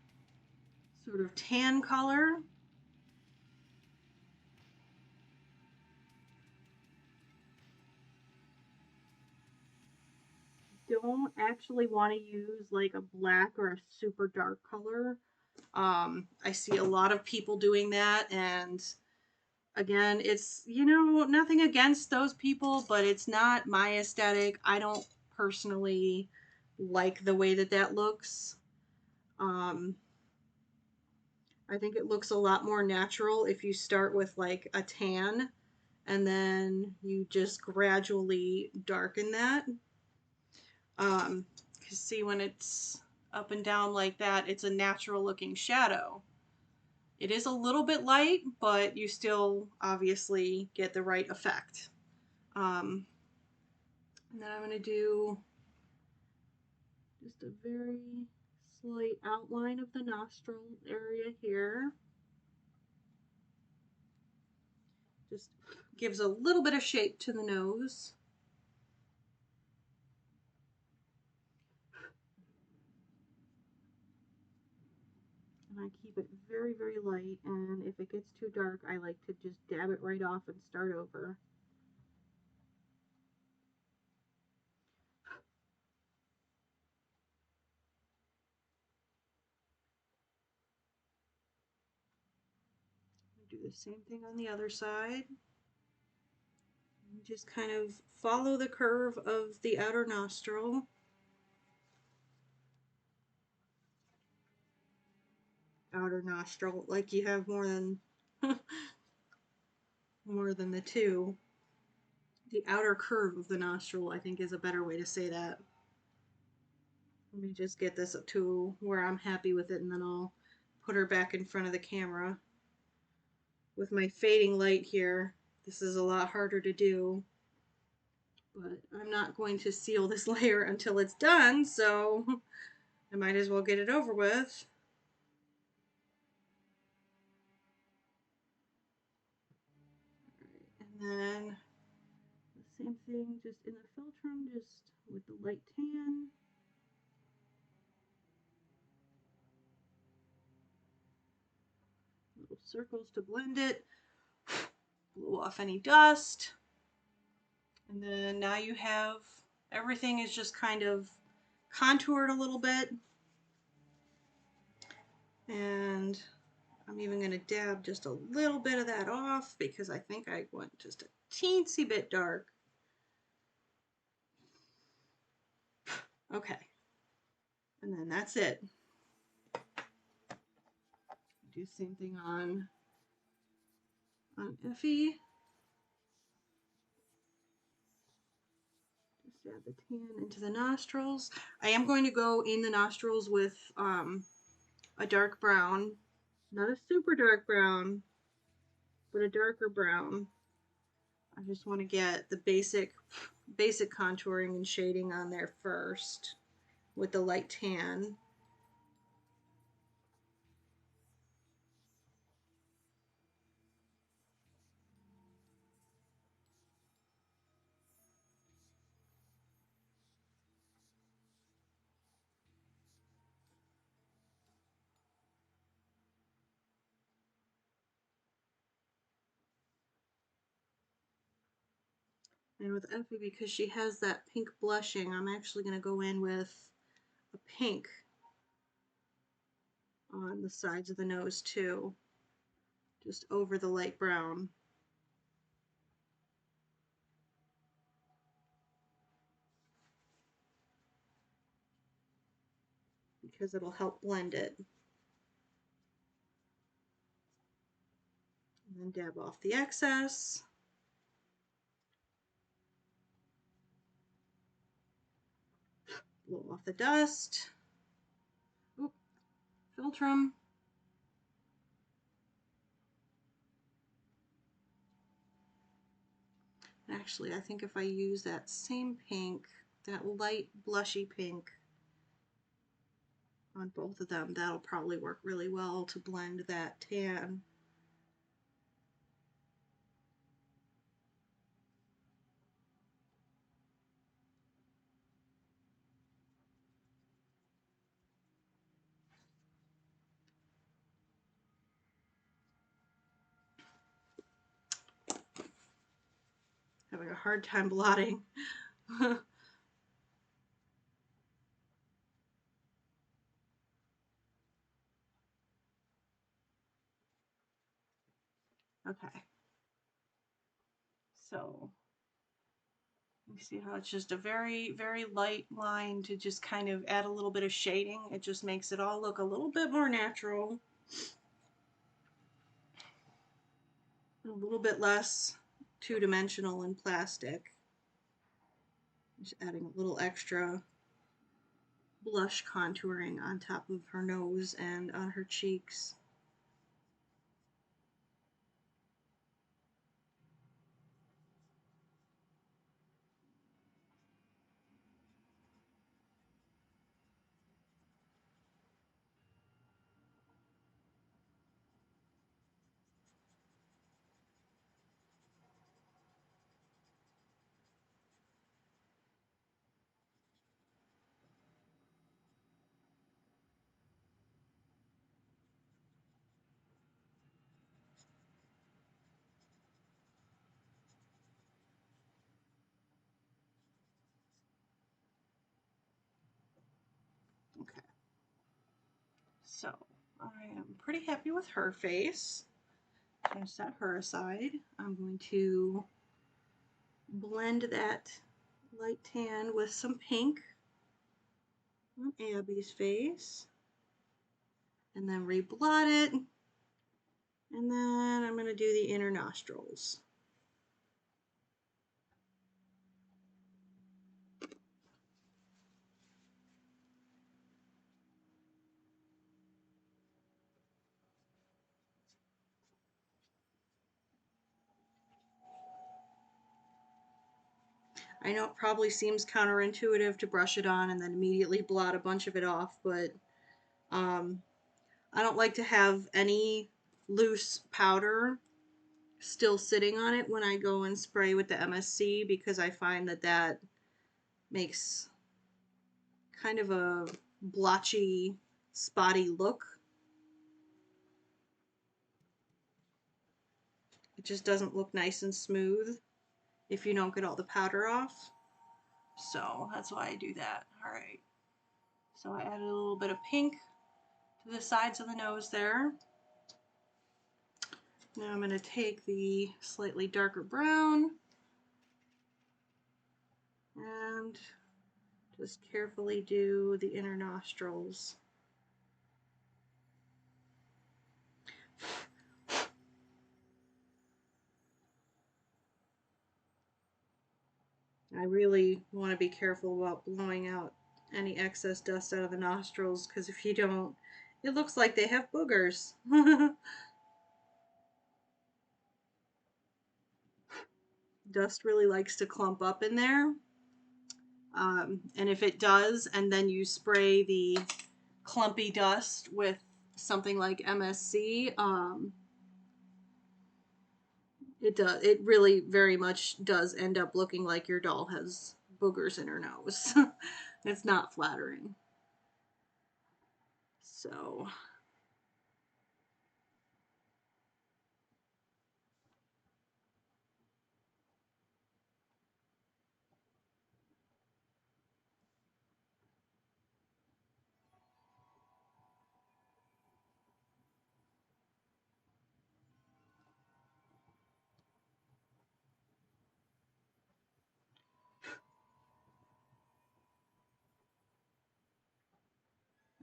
sort of tan color don't actually want to use like a black or a super dark color. I see a lot of people doing that, and again, it's, you know, nothing against those people, but it's not my aesthetic. I don't personally like the way that that looks. Um, I think it looks a lot more natural if you start with like a tan and then you just gradually darken that. 'Cause see, when it's up and down like that, it's a natural looking shadow. It is a little bit light, but you still obviously get the right effect. And then I'm going to do just a very slight outline of the nostril area here. Just gives a little bit of shape to the nose. And I keep it very, very light, and if it gets too dark, I like to just dab it right off and start over. Do the same thing on the other side. And just kind of follow the curve of the outer nostril. Outer nostril, like you have more than more than the two. The outer curve of the nostril, I think, is a better way to say that. Let me just get this up to where I'm happy with it, and then I'll put her back in front of the camera. With my fading light here, this is a lot harder to do, but I'm not going to seal this layer until it's done, so I might as well get it over with. And then the same thing just in the Philtrum, just with the light tan. Little circles to blend it. Blow off any dust. And then now you have, everything is just kind of contoured a little bit. And I'm even going to dab just a little bit of that off because I think I went just a teensy bit dark. Okay. And then that's it. Do the same thing on Effie. Just add the tan into the nostrils. I am going to go in the nostrils with a dark brown. Not a super dark brown, but a darker brown. I just want to get the basic contouring and shading on there first with the light tan. And with Effie, because she has that pink blushing, I'm actually going to go in with a pink on the sides of the nose too, just over the light brown. Because it'll help blend it. And then dab off the excess. Blow off the dust. Oop, Philtrum. Actually, I think if I use that same pink, that light blushy pink on both of them, that'll probably work really well to blend that tan. Having a hard time blotting. Okay. So you see how it's just a very, very light line to just kind of add a little bit of shading. It just makes it all look a little bit more natural. A little bit less two-dimensional and plastic. Just adding a little extra blush contouring on top of her nose and on her cheeks. Okay. So I am pretty happy with her face. I'm going to set her aside. I'm going to blend that light tan with some pink on Abby's face. And then reblot it. And then I'm going to do the inner nostrils. I know it probably seems counterintuitive to brush it on and then immediately blot a bunch of it off, but I don't like to have any loose powder still sitting on it when I go and spray with the MSC, because I find that that makes kind of a blotchy, spotty look. It just doesn't look nice and smooth if you don't get all the powder off. So that's why I do that. Alright. So I added a little bit of pink to the sides of the nose there. Now I'm going to take the slightly darker brown and just carefully do the inner nostrils. I really want to be careful about blowing out any excess dust out of the nostrils, because if you don't, it looks like they have boogers. Dust really likes to clump up in there. And if it does, and then you spray the clumpy dust with something like MSC, it really very much does end up looking like your doll has boogers in her nose. It's not flattering. So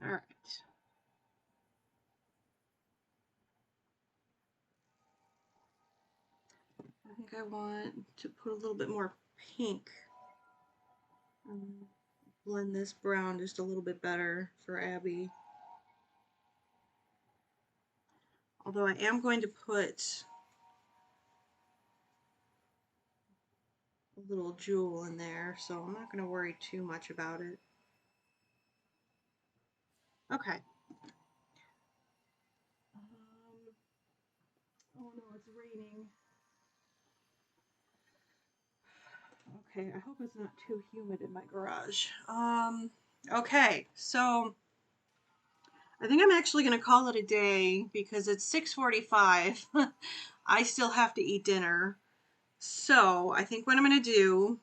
all right. I think I want to put a little bit more pink. Blend this brown just a little bit better for Abby. Although I am going to put a little jewel in there, so I'm not going to worry too much about it. Okay. Oh no, it's raining. Okay, I hope it's not too humid in my garage. Okay, so I think I'm actually going to call it a day because it's 6:45. I still have to eat dinner. So I think what I'm going to do,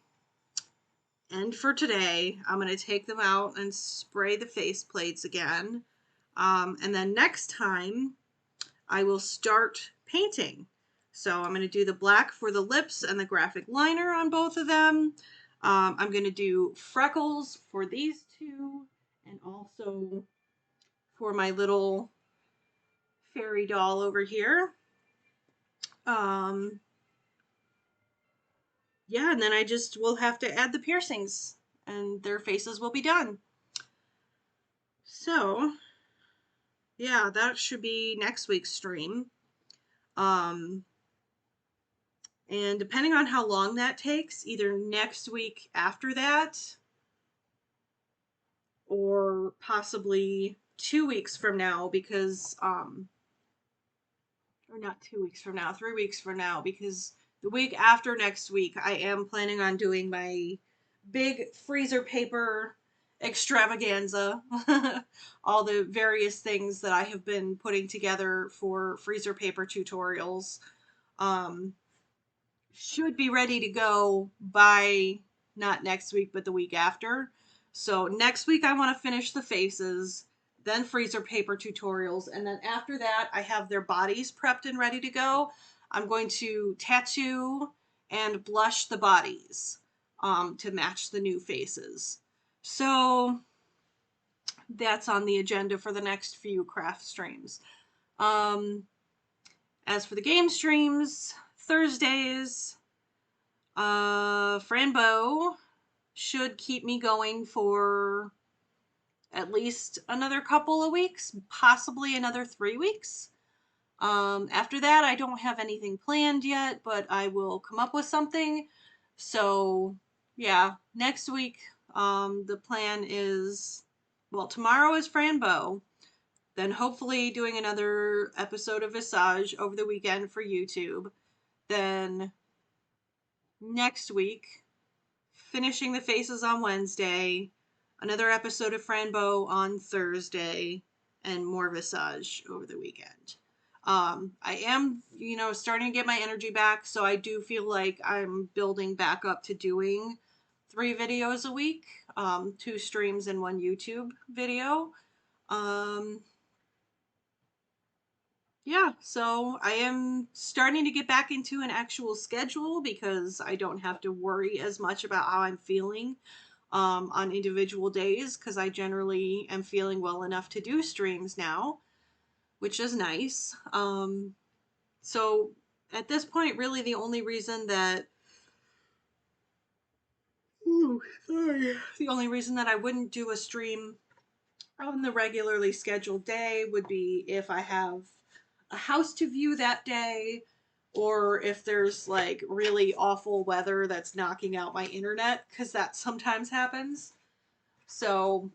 and for today, I'm going to take them out and spray the face plates again. And then next time, I will start painting. So I'm going to do the black for the lips and the graphic liner on both of them. I'm going to do freckles for these two, and also for my little fairy doll over here. Yeah, and then I just will have to add the piercings and their faces will be done. So, yeah, that should be next week's stream. And depending on how long that takes, either next week after that or possibly 2 weeks from now, because or not 2 weeks from now, 3 weeks from now, because the week after next week, I am planning on doing my big freezer paper extravaganza. All the various things that I have been putting together for freezer paper tutorials should be ready to go by not next week, but the week after. So next week, I want to finish the faces, then freezer paper tutorials, and then after that, I have their bodies prepped and ready to go. I'm going to tattoo and blush the bodies to match the new faces. So that's on the agenda for the next few craft streams. As for the game streams, Thursdays, Frambo should keep me going for at least another couple of weeks, possibly another 3 weeks. After that, I don't have anything planned yet, but I will come up with something. So, yeah, next week, the plan is, well, tomorrow is Frambo. Then hopefully doing another episode of Visage over the weekend for YouTube. Then next week, finishing the faces on Wednesday, another episode of Frambo on Thursday, and more Visage over the weekend. I am, starting to get my energy back, so I do feel like I'm building back up to doing 3 videos a week, 2 streams and 1 YouTube video. Yeah, so I am starting to get back into an actual schedule because I don't have to worry as much about how I'm feeling on individual days, because I generally am feeling well enough to do streams now, which is nice. So at this point, really the only reason that the only reason that I wouldn't do a stream on the regularly scheduled day would be if I have a house to view that day, or if there's like really awful weather that's knocking out my internet, because that sometimes happens. So,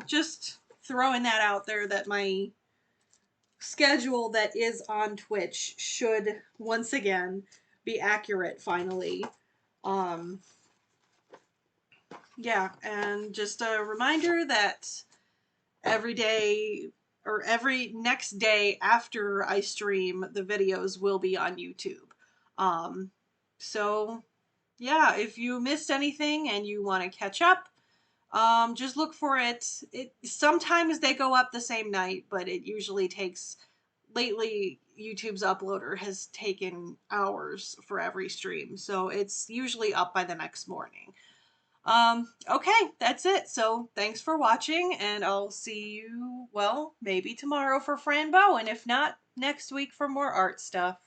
just throwing that out there, that my schedule that is on Twitch should once again be accurate finally. Yeah, and just a reminder that every day or every next day after I stream, the videos will be on YouTube. So yeah, if you missed anything and you want to catch up, just look for it. Sometimes they go up the same night, but it usually takes, lately YouTube's uploader has taken hours for every stream, so it's usually up by the next morning. Okay, that's it. So thanks for watching, and I'll see you, well, maybe tomorrow for Frambo, and if not, next week for more art stuff.